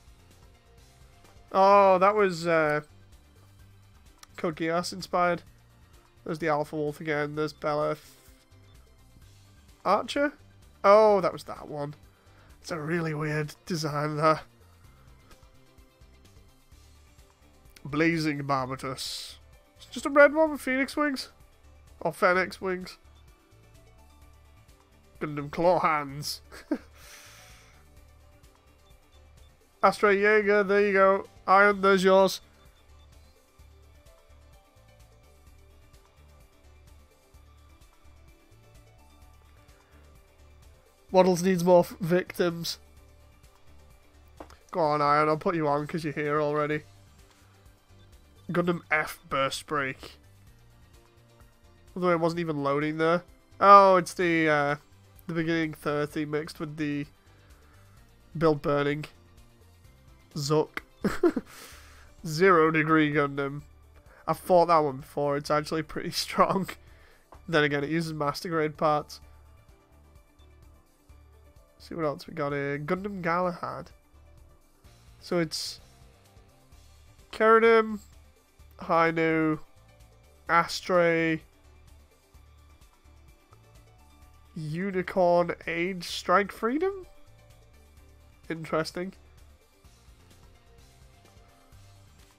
Oh, that was Code Geass inspired. There's the Alpha Wolf again. There's Bella Archer. Oh, that was that one. It's a really weird design there. Blazing Barbatus. It's just a red one with Phoenix wings. Or Phoenix wings. Gundam Claw Hands. Astra Jaeger, there you go. Iron, there's yours. Waddles needs more victims. Go on, Iron, I'll put you on because you're here already. Gundam F Burst Break. Although it wasn't even loading there. Oh, it's the beginning 30 mixed with the build burning. Zuck. 0 Degree Gundam. I've fought that one before, it's actually pretty strong. Then again, it uses master grade parts. See what else we got here. Gundam Galahad. So it's Keridum, Hainu, Astray, Unicorn, Age, Strike Freedom? Interesting.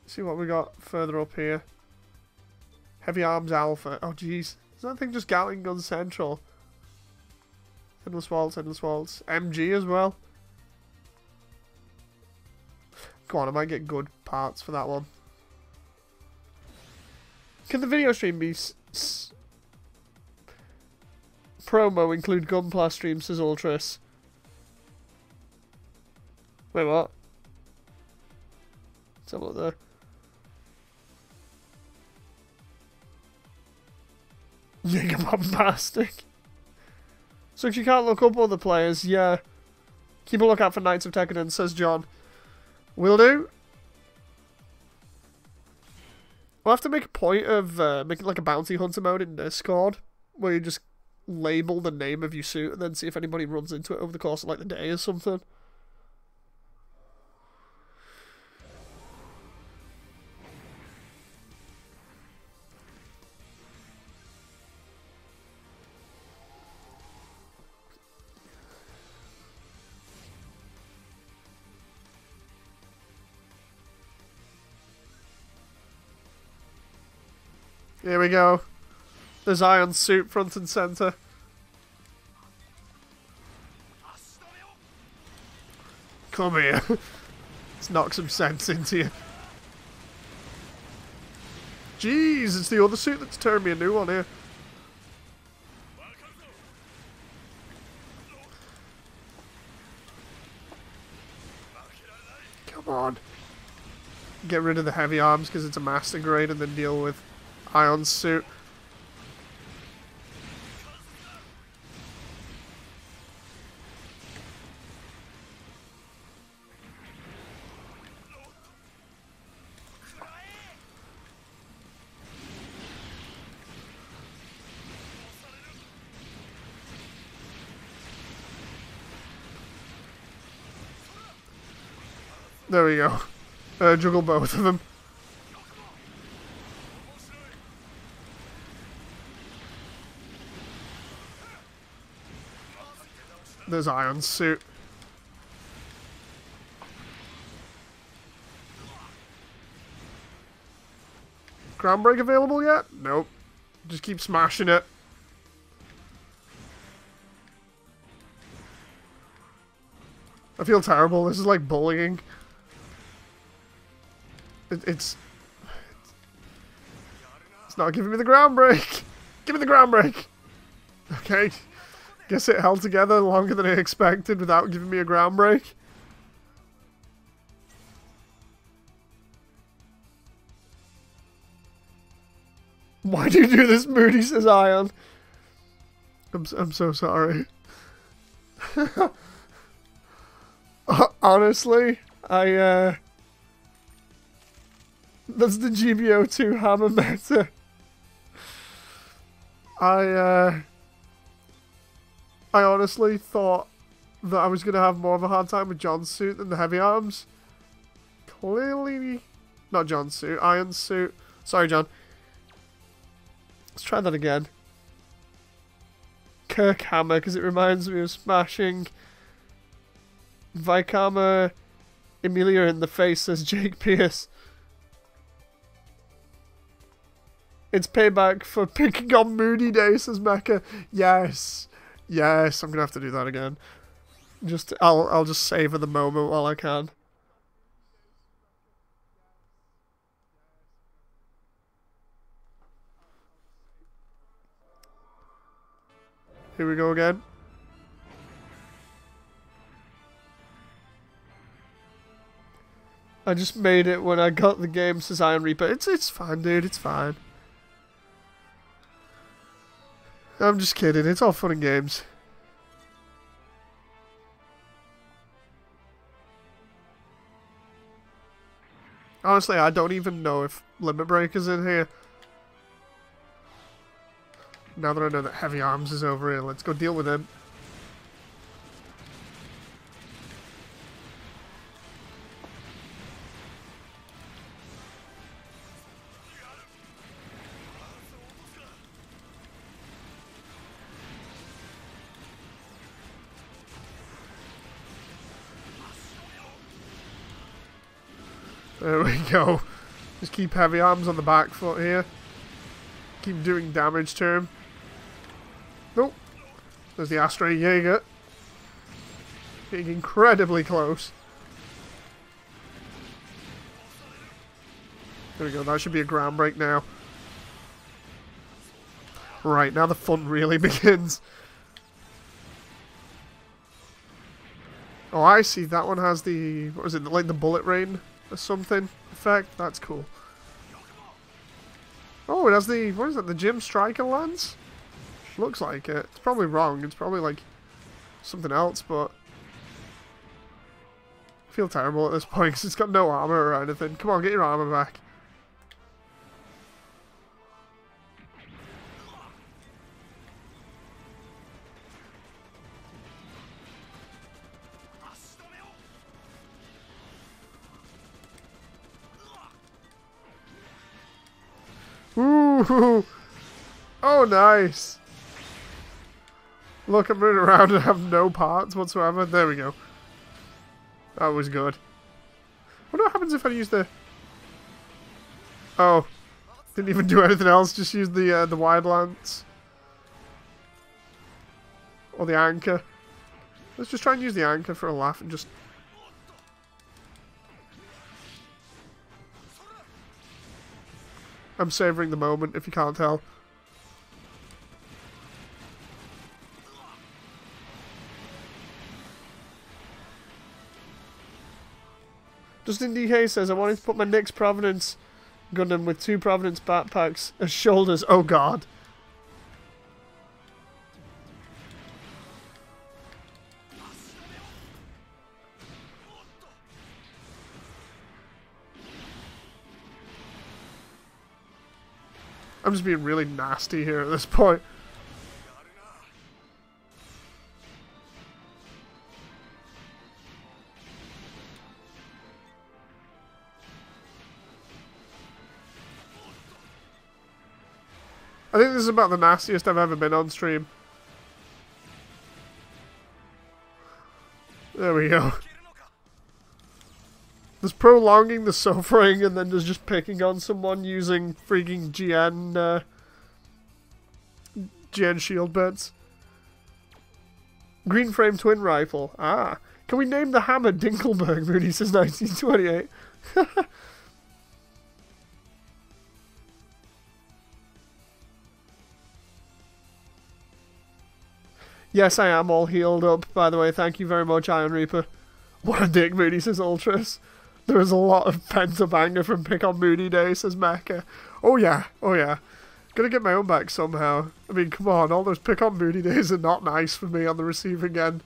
See what we got further up here. Heavy Arms Alpha. Oh jeez. Is that thing just Gatling Gun Central? Endless Waltz, Endless Waltz. MG as well. Go on, I might get good parts for that one. Can the video stream be promo include Gunpla stream, says Ultras? Wait, what? Let's have a look there. Yeah, bombastic. So if you can't look up other players, yeah. Keep a lookout for Knights of Tekkadan, says John. Will do. We'll have to make a point of making like a bounty hunter mode in Discord, where you just label the name of your suit and then see if anybody runs into it over the course of like the day or something. Here we go. There's Ion's suit front and center. Come here. Let's knock some sense into you. Jeez, it's the other suit that's turned me a new one here. Come on. Get rid of the heavy arms because it's a master grade and then deal with Ion's suit. There we go. Juggle both of them. There's Ion's suit. Ground break available yet? Nope. Just keep smashing it. I feel terrible. This is like bullying. It's not giving me the ground break. Give me the ground break. Okay. Guess it held together longer than I expected without giving me a ground break. Why do you do this, Moody, says Ion. I'm so sorry. Honestly, that's the GBO2 hammer meta. I honestly thought that I was going to have more of a hard time with John's suit than the heavy arms. Clearly, not John's suit, Ion's suit. Sorry, John. Let's try that again. Kirk hammer, because it reminds me of smashing Vikama Emilia in the face, says Jake Pierce. It's payback for picking on Moody Day, says Mecha. Yes. Yes, I'm gonna have to do that again. I'll just savor the moment while I can. Here we go again. I just made it when I got the game, says Iron Reaper. It's fine, dude. It's fine. I'm just kidding. It's all fun and games. Honestly, I don't even know if Limit Breaker's in here. Now that I know that Heavy Arms is over here, let's go deal with him. There we go. Just keep Heavy Arms on the back foot here. Keep doing damage to him. Nope. There's the Astra Jaeger. Getting incredibly close. There we go. That should be a ground break now. Right, now the fun really begins. Oh, I see. That one has the... What is it? Like the bullet rain or something effect? That's cool. Oh, it has the... What is it? The Gym Striker lance? Looks like it. It's probably wrong. It's probably like something else, but... I feel terrible at this point because it's got no armor or anything. Come on, get your armor back. Ooh! Oh, nice! Look, I'm running around and have no parts whatsoever. There we go. That was good. I wonder what happens if I use the... Oh. Didn't even do anything else, just use the wide lance. Or the anchor. Let's just try and use the anchor for a laugh and just... I'm savouring the moment, if you can't tell. Justin DK says, I wanted to put my next Providence Gundam with 2 Providence backpacks as shoulders. Oh god. I'm just being really nasty here at this point. I think this is about the nastiest I've ever been on stream. There we go. There's prolonging the suffering and then there's just picking on someone using freaking GN shield bits. Green frame twin rifle. Ah. Can we name the hammer Dinkelberg? Rudy says 1928. Yes, I am all healed up, by the way. Thank you very much, Iron Reaper. What a dick, Moody, says Ultras. There is a lot of pent-up anger from Pick on Moody Day, says Mecha. Oh yeah, oh yeah. Gonna get my own back somehow. I mean, come on, all those Pick on Moody Days are not nice for me on the receiving end.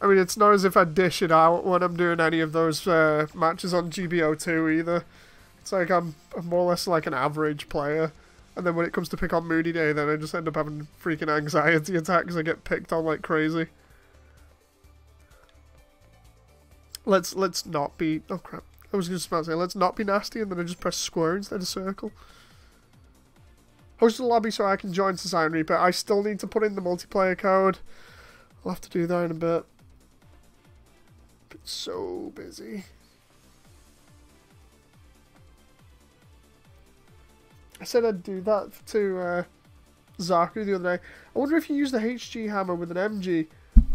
I mean, it's not as if I dish it out when I'm doing any of those matches on GBO2 either. It's like I'm more or less like an average player. And then when it comes to Pick on Moody Day, then I just end up having freaking anxiety attacks because I get picked on like crazy. Let's not be... Oh crap. I was just about to say, let's not be nasty, and then I just press square instead of circle. Host the lobby so I can join Iron Reaper. I still need to put in the multiplayer code. I'll have to do that in a bit. Been so busy. I said I'd do that to Zaku the other day. I wonder if you use the HG hammer with an MG,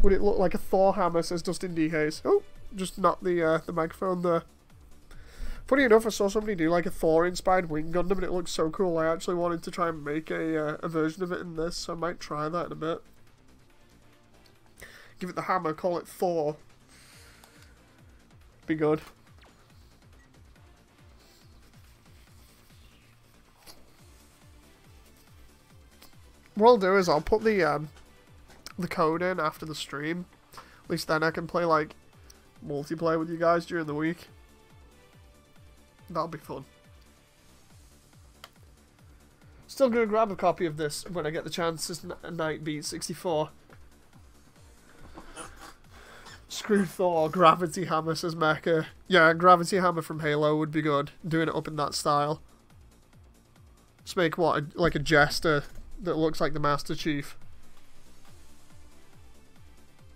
would it look like a Thor hammer, says Dustin D. Hayes. Oh, just knocked the microphone there. Funny enough, I saw somebody do like a Thor-inspired Wing Gundam and it looked so cool. I actually wanted to try and make a version of it in this, so I might try that in a bit. Give it the hammer, call it Thor. Be good. What I'll do is I'll put the code in after the stream. At least then I can play like multiplayer with you guys during the week. That'll be fun. Still gonna grab a copy of this when I get the chance. It's Nightbeat 64. Screw Thor, Gravity Hammer, says Mecha. Yeah, Gravity Hammer from Halo would be good. Doing it up in that style. Just make what, like a jester that looks like the Master Chief.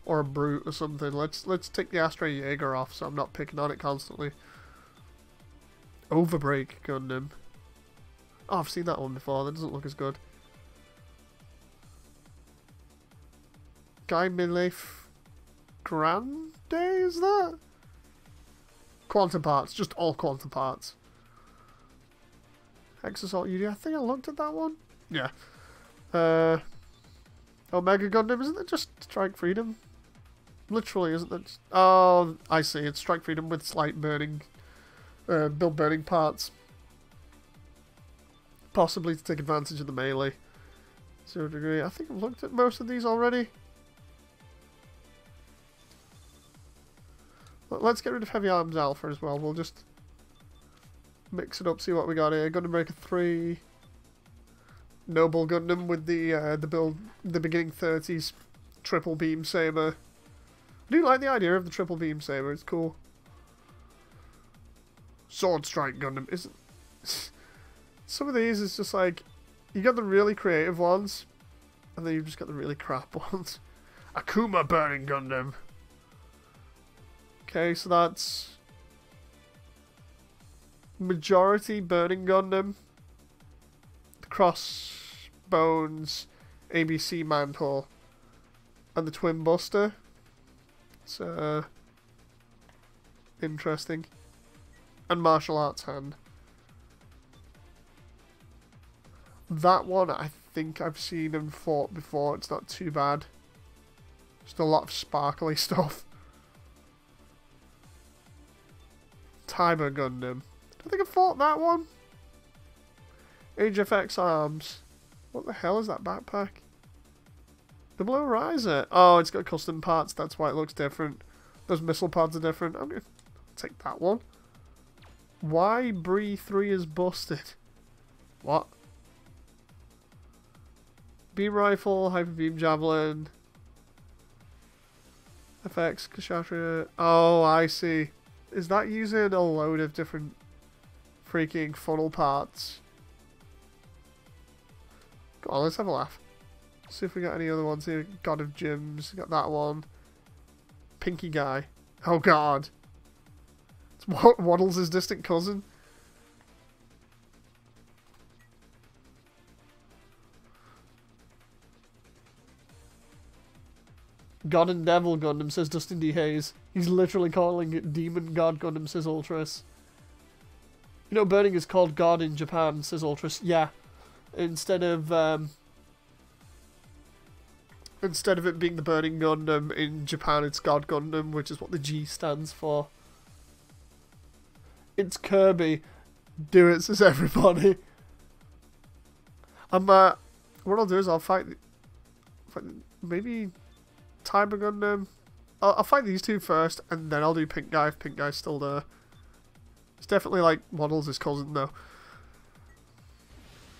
Or a brute or something. Let's take the Astra Jaeger off so I'm not picking on it constantly. Overbreak Gundam. Oh, I've seen that one before. That doesn't look as good. Guy Milef Grande, is that? Quantum parts, just all quantum parts. Exasalt UD, I think I looked at that one. Yeah. Omega Gundam, isn't it just Strike Freedom? Literally, isn't it? Oh, I see. It's Strike Freedom with slight burning, build burning parts. Possibly to take advantage of the melee. 0 degree. I think I've looked at most of these already. Let's get rid of Heavy Arms Alpha as well. We'll just mix it up, see what we got here. Gundam Breaker 3. Noble Gundam with the beginning 30s triple beam saber. I do like the idea of the triple beam saber. It's cool. Sword Strike Gundam isn't. Some of these is just like you got the really creative ones, and then you just got the really crap ones. Akuma Burning Gundam. Okay, so that's majority Burning Gundam. Crossbones, ABC Mantle, and the Twin Buster. It's interesting. And Martial Arts Hand. That one I think I've seen and fought before. It's not too bad. Just a lot of sparkly stuff. Tiber Gundam. I think I fought that one. HFX Arms. What the hell is that backpack? The Blue Riser. Oh, it's got custom parts. That's why it looks different. Those missile pods are different. I'm going to take that one. Why Bree 3 is busted? What? Beam Rifle, Hyper Beam Javelin. FX, Kshatriya. Oh, I see. Is that using a load of different freaking funnel parts? Go on, let's have a laugh. See if we got any other ones here. God of Gyms, got that one. Pinky Guy. Oh god. It's Waddles' distant cousin. God and Devil Gundam, says Dustin D. Hayes. He's literally calling it Demon God Gundam, says Ultras. You know, burning is called God in Japan, says Ultras. Yeah. Instead of it being the Burning Gundam, in Japan it's God Gundam, which is what the G stands for. It's Kirby. Do it, says everybody. What I'll do is I'll fight maybe Tiber Gundam. I'll fight these two first, and then I'll do Pink Guy if Pink Guy's still there. It's definitely like Waddles' cousin, though.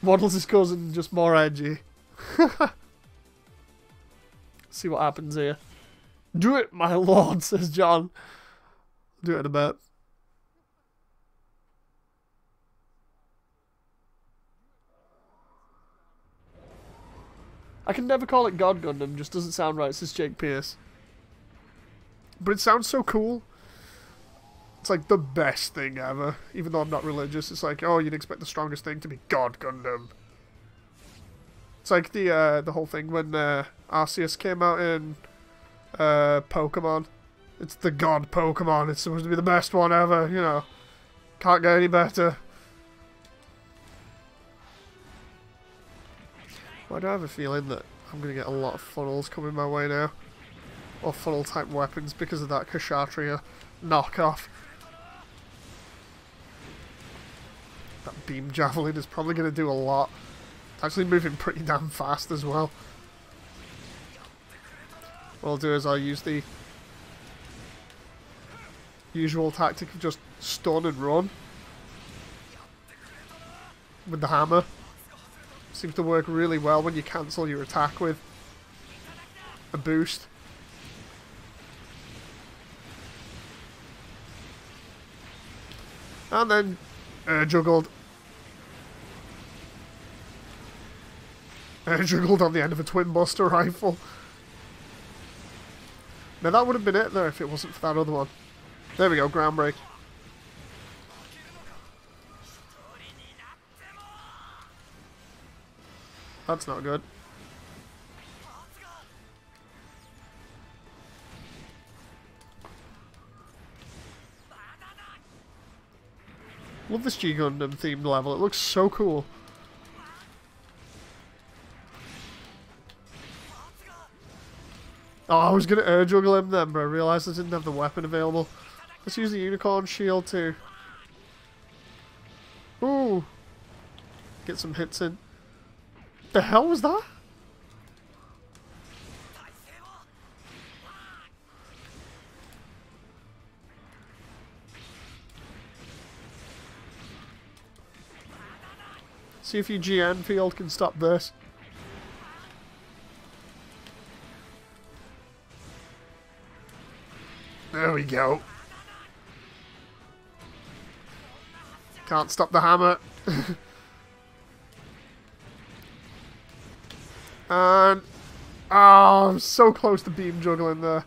Waddles' cousin, just more edgy. See what happens here. Do it, my lord, says John. Do it in a bit. I can never call it God Gundam, just doesn't sound right, says Jake Pierce. But it sounds so cool. It's like the best thing ever. Even though I'm not religious, it's like, oh, you'd expect the strongest thing to be God Gundam. It's like the whole thing when Arceus came out in Pokemon. It's the God Pokemon. It's supposed to be the best one ever, you know. Can't get any better. Why do I have a feeling that I'm going to get a lot of funnels coming my way now? Or funnel type weapons because of that Kshatriya knockoff. That beam javelin is probably going to do a lot. It's actually moving pretty damn fast as well. What I'll do is I'll use the usual tactic of just stun and run with the hammer. Seems to work really well when you cancel your attack with a boost. And then juggled. Juggled on the end of a Twin Buster rifle. Now that would have been it there if it wasn't for that other one. There we go, ground break. That's not good. Love this G Gundam themed level. It looks so cool. Oh, I was going to air juggle him then, but I realised I didn't have the weapon available. Let's use the unicorn shield too. Ooh. Get some hits in. The hell was that? See if your GN field can stop this. There we go. Can't stop the hammer. And... oh, I'm so close to beam juggling there.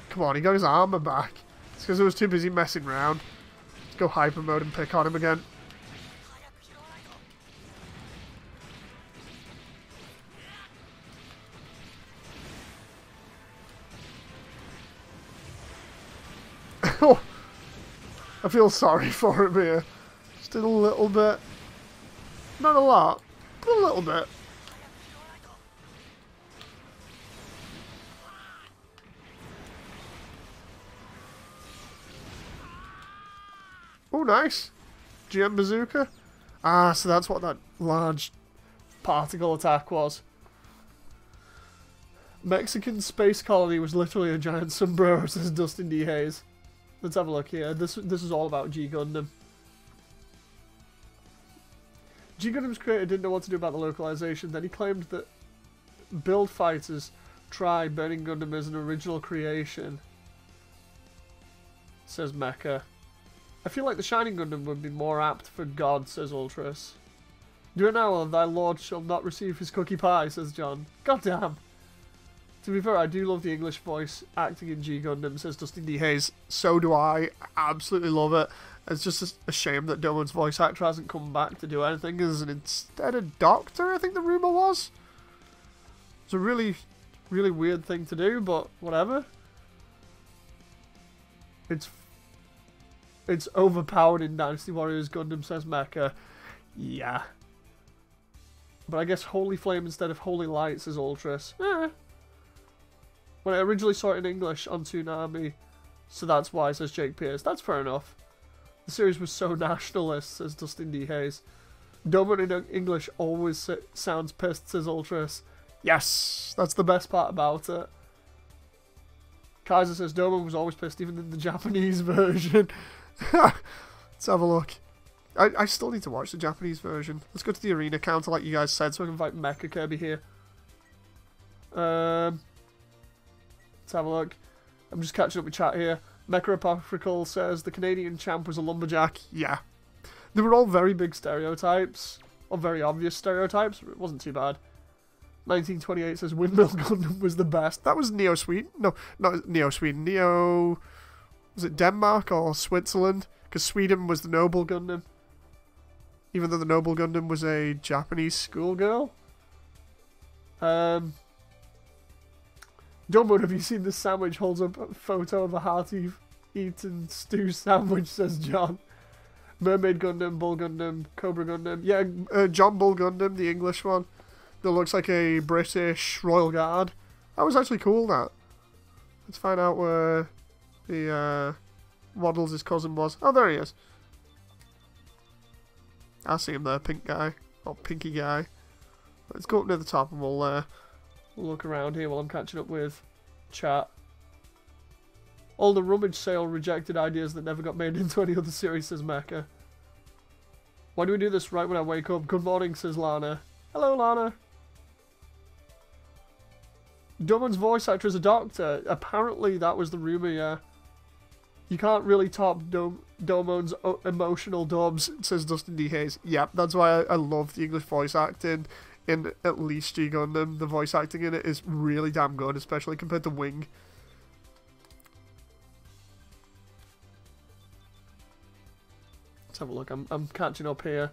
Come on, he got his armor back. It's because I was too busy messing around. Let's go hyper mode and pick on him again. I feel sorry for him here. Just did a little bit. Not a lot, but a little bit. Oh, nice. GM bazooka. Ah, so that's what that large particle attack was. Mexican space colony was literally a giant sombrero, says Dustin D. Hayes. Let's have a look here. This is all about G Gundam. G Gundam's creator didn't know what to do about the localization. Then he claimed that Build Fighters tried Burning Gundam as an original creation. Says Mecha. I feel like the Shining Gundam would be more apt for God, says Ultras. Do it now, or thy lord shall not receive his cookie pie, says John. God damn. To be fair, I do love the English voice acting in G Gundam, says Dustin D. Hayes. So do I. I absolutely love it. It's just a shame that Domon's voice actor hasn't come back to do anything as an instead a doctor, I think the rumour was. It's a really, really weird thing to do, but whatever. It's overpowered in Dynasty Warriors Gundam, says Mecha. Yeah. But I guess Holy Flame instead of Holy Light, says Ultras. When I originally saw it in English on Toonami, so that's why, says Jake Pierce. That's fair enough. The series was so nationalist, says Dustin D. Hayes. Domon in English always sounds pissed, says Ultras. Yes, that's the best part about it. Kaiser says Domon was always pissed, even in the Japanese version. Let's have a look. I still need to watch the Japanese version. Let's go to the arena counter like you guys said, so I can invite Mecha Kirby here. Let's have a look. I'm just catching up with chat here. Mecha Apocryphal says the Canadian champ was a lumberjack. Yeah. They were all very big stereotypes. Or very obvious stereotypes. But it wasn't too bad. 1928 says Windmill Gundam was the best. That was Neo Sweden. No, not Neo Sweden. Neo... was it Denmark or Switzerland? Because Sweden was the Noble Gundam. Even though the Noble Gundam was a Japanese schoolgirl. Dumbo, have you seen this sandwich? Holds up a photo of a hearty eaten stew sandwich, says John. Mermaid Gundam, Bull Gundam, Cobra Gundam. Yeah, John Bull Gundam, the English one. That looks like a British Royal Guard. That was actually cool, that. Let's find out where the Waddles' cousin was. Oh, there he is. I see him there, pink guy. Or pinky guy. Let's go up near the top and we'll look around here while I'm catching up with chat. All the rummage sale rejected ideas that never got made into any other series, says Mecha. Why do we do this right when I wake up? Good morning, says Lana. Hello, Lana. Domon's voice actor is a doctor. Apparently that was the rumour, yeah. You can't really top Domon's emotional dubs, says Dustin D. Hayes. Yep, that's why I love the English voice acting in at least G Gundam. The voice acting in it is really damn good, especially compared to Wing. Let's have a look. I'm catching up here.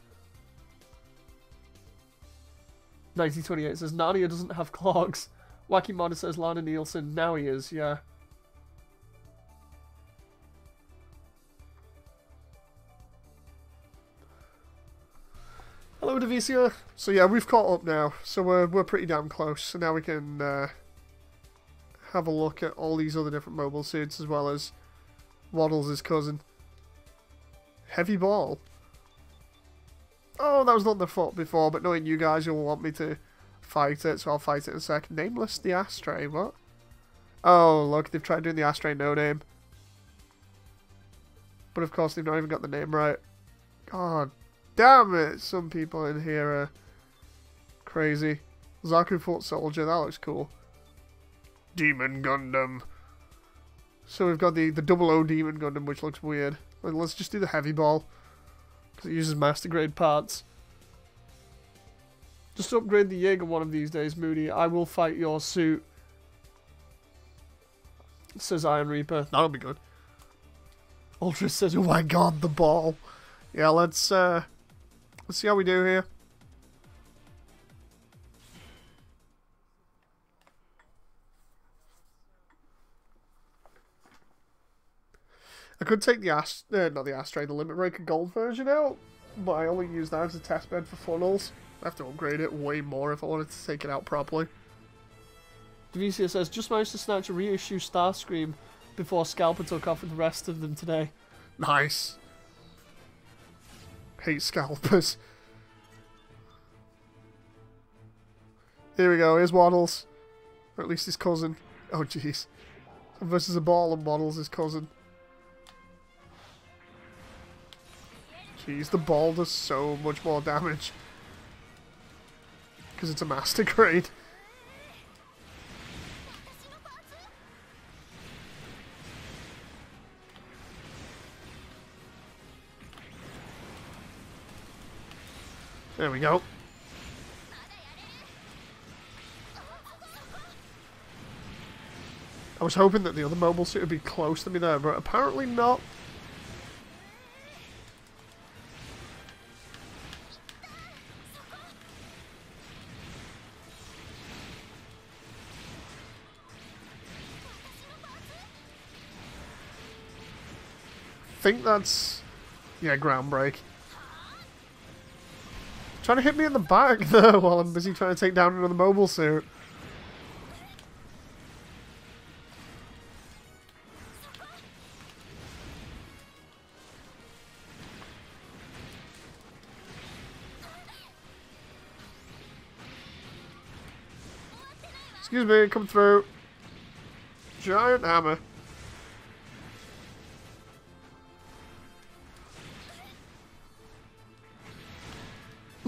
1928 says Narnia doesn't have clogs. Wacky Modder says Lana Nielsen. Now he is, yeah. Hello, Devicia. So yeah, we've caught up now. So we're pretty damn close. So now we can have a look at all these other different mobile suits as well as Waddles' cousin. Heavy Ball. Oh, that was not the foot before, but knowing you guys, you'll want me to fight it, so I'll fight it in a second. Nameless the Astray, what? Oh, look, they've tried doing the Astray no name. But of course, they've not even got the name right. God damn it, some people in here are crazy. Zaku Foot Soldier, that looks cool. Demon Gundam. So we've got the double O Demon Gundam, which looks weird. Well, let's just do the Heavy Ball, because it uses master grade parts. Just upgrade the Jaeger one of these days, Moody. I will fight your suit. Says Iron Reaper. That'll be good. Ultra says, oh my god, the ball. Yeah, let's see how we do here. I could take the not the Astray, the Limit Breaker Gold version out, but I only use that as a test bed for funnels. I have to upgrade it way more if I wanted to take it out properly. Devicia says, just managed to snatch a reissue Starscream before Scalper took off with the rest of them today. Nice. Hate scalpers. Here we go, here's Waddles. Or at least his cousin. Oh jeez. Versus a ball and Waddles, his cousin. Jeez, the ball does so much more damage. Because it's a master grade. There we go. I was hoping that the other mobile suit would be close to me there, but apparently not. I think that's... yeah, ground break. Trying to hit me in the back, though, while I'm busy trying to take down another mobile suit. Excuse me, come through. Giant hammer.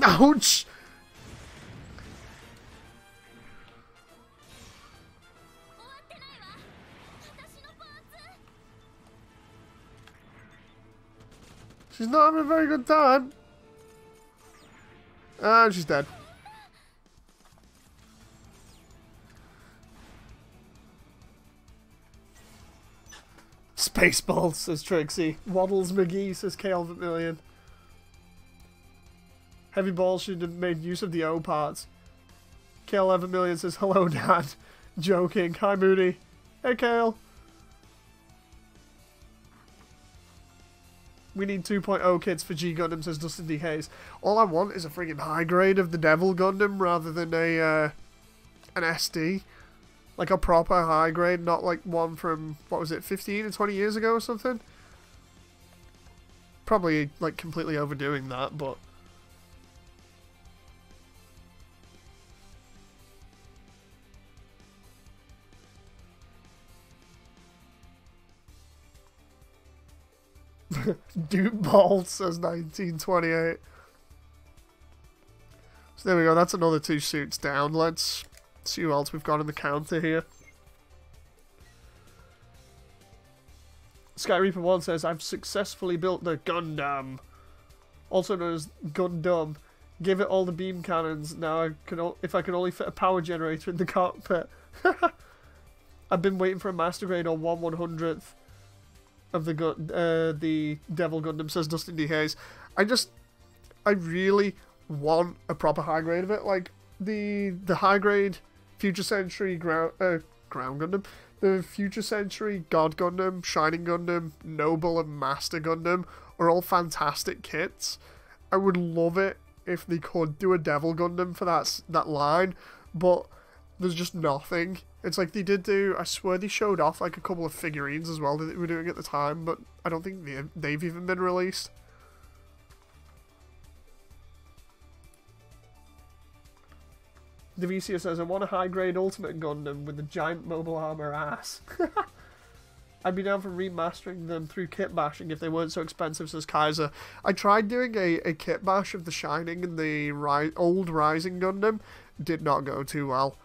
Ouch! She's not having a very good time. And she's dead. Spaceballs, says Trixie. Waddles McGee, says K11million. Heavy Ball should have made use of the O parts. K11million says, hello, Dad. Joking. Hi, Moody. Hey, Kale. We need 2.0 kits for G Gundam, says Dustin D. Hayes. All I want is a friggin' high grade of the Devil Gundam rather than a an SD. Like a proper high grade, not like one from, what was it, 15 or 20 years ago or something? Probably, like, completely overdoing that, but... Dude Ball says 1928. So there we go, that's another 2 suits down. Let's see who else we've got in the counter here. Sky Reaper 1 says, I've successfully built the Gundam. Also known as Gundam. Give it all the beam cannons. Now I can, if I can only fit a power generator in the cockpit. I've been waiting for a master grade on 1/100th of the Devil Gundam, says Dustin D. Hayes. I really want a proper high grade of it. Like, the high grade Future Century Ground Gundam, the Future Century God Gundam, Shining Gundam, Noble and Master Gundam are all fantastic kits. I would love it if they could do a Devil Gundam for that line, but there's just nothing. It's like they did do, I swear they showed off like a couple of figurines as well that they were doing at the time, but I don't think they've even been released. Devicia says, I want a high-grade Ultimate Gundam with the giant mobile armor ass. I'd be down for remastering them through kit bashing if they weren't so expensive, says Kaiser. I tried doing a kit bash of the Shining and the old Rising Gundam. Did not go too well.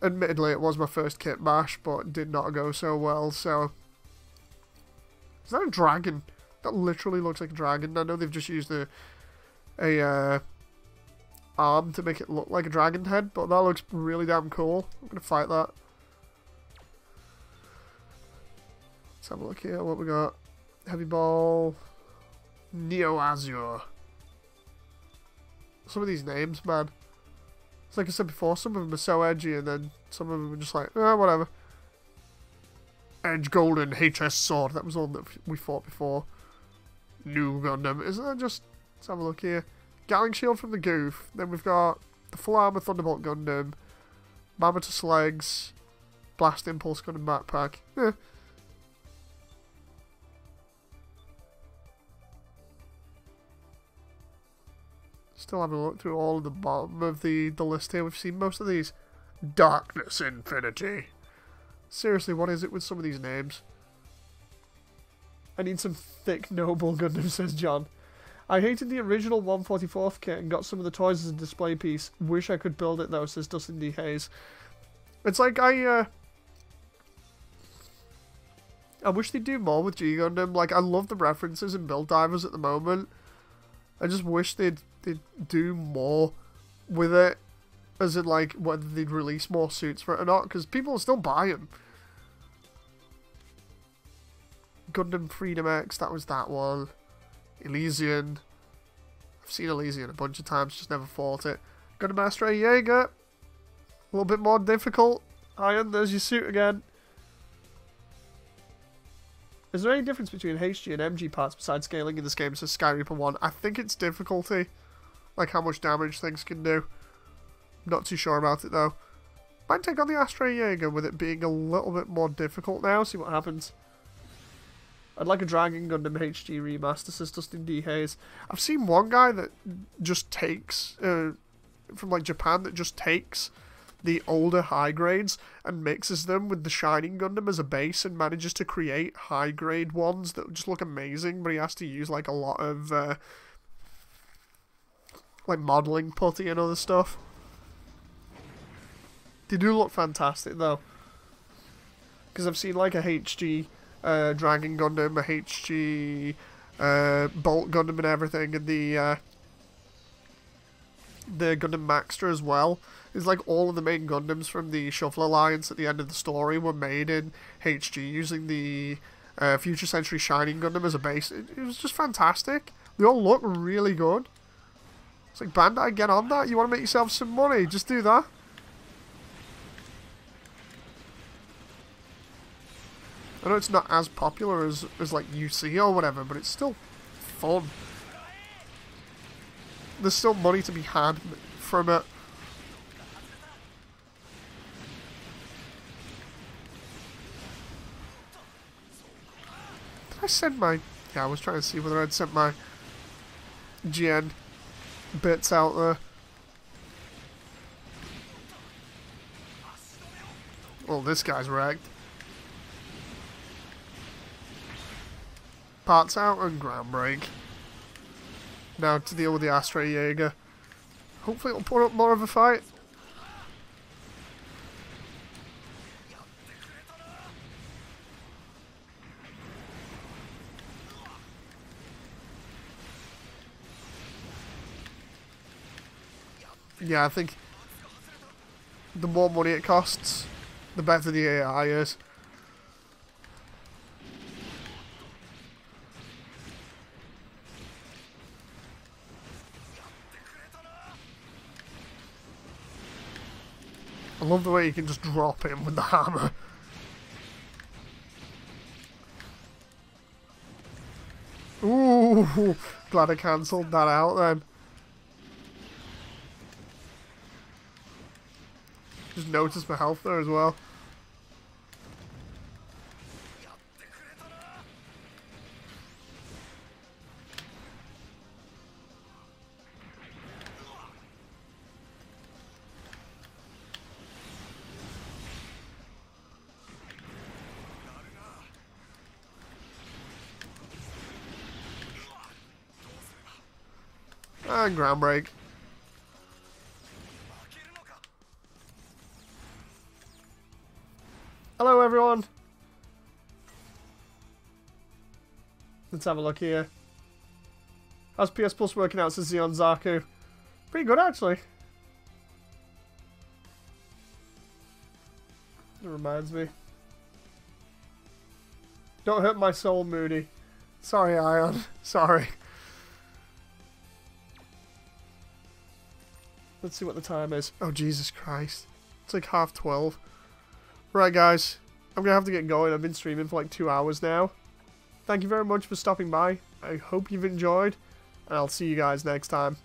Admittedly, it was my first kit bash, but did not go so well, so... Is that a dragon? That literally looks like a dragon. I know they've just used a arm to make it look like a dragon head, but that looks really damn cool. I'm gonna fight that. Let's have a look here. What we got? Heavy Ball, Neo Azure. Some of these names, man. It's like I said before, some of them are so edgy, and then some of them are just like, whatever. Edge Golden HS Sword. That was all that we fought before. New Gundam. Isn't that just... Let's have a look here. Gatling Shield from the Goof. Then we've got the Full Armor Thunderbolt Gundam. Mammotus Legs. Blast Impulse Gundam Backpack. Still having a look through all of the bottom of the list here. We've seen most of these. Darkness Infinity. Seriously, what is it with some of these names? I need some thick, noble Gundam, says John. I hated the original 144th kit and got some of the toys as a display piece. Wish I could build it though, says Dustin D. Hayes. It's like I wish they'd do more with G Gundam. Like, I love the references in Build Divers at the moment. I just wish they'd do more with it. As in, like, whether they'd release more suits for it or not. Because people will still buy them. Gundam Freedom X, that was that one. Elysian. I've seen Elysian a bunch of times, just never fought it. Gundam Astra Jaeger. A little bit more difficult. Iron, there's your suit again. Is there any difference between HG and MG parts besides scaling in this game, says Skyreaper1? I think it's difficulty. Like how much damage things can do. Not too sure about it though. Might take on the Astra Jaeger with it being a little bit more difficult now. See what happens. I'd like a Dragon Gundam HG remaster, says Dustin D. Hayes. I've seen one guy that just takes, from like Japan, that just takes the older high grades and mixes them with the Shining Gundam as a base and manages to create high grade ones that just look amazing, but he has to use like a lot of like modeling putty and other stuff. They do look fantastic though, because I've seen like a HG Dragon Gundam, a HG Bolt Gundam and everything, and the Gundam Maxter as well. It's like all of the main Gundams from the Shuffle Alliance at the end of the story were made in HG using the Future Century Shining Gundam as a base. It was just fantastic. They all look really good. It's like, Bandai, get on that. You want to make yourself some money, just do that. I know it's not as popular as like UC or whatever, but it's still fun. There's still money to be had from it. Did I send my... Yeah, I was trying to see whether I'd sent my GN bits out there. Oh, this guy's wrecked. Parts out and ground break. Now to deal with the Astra Jaeger. Hopefully it'll put up more of a fight. Yeah, I think the more money it costs, the better the AI is. I love the way you can just drop him with the hammer. Ooh, glad I cancelled that out then. notice my health there as well. And ground break. Hello everyone. Let's have a look here. How's PS Plus working out since Xeon Zaku? Pretty good actually. It reminds me. Don't hurt my soul, Moody. Sorry, Ion. Sorry. Let's see what the time is. Oh, Jesus Christ. It's like 12:30. Right, guys. I'm going to have to get going. I've been streaming for like 2 hours now. Thank you very much for stopping by. I hope you've enjoyed. And I'll see you guys next time.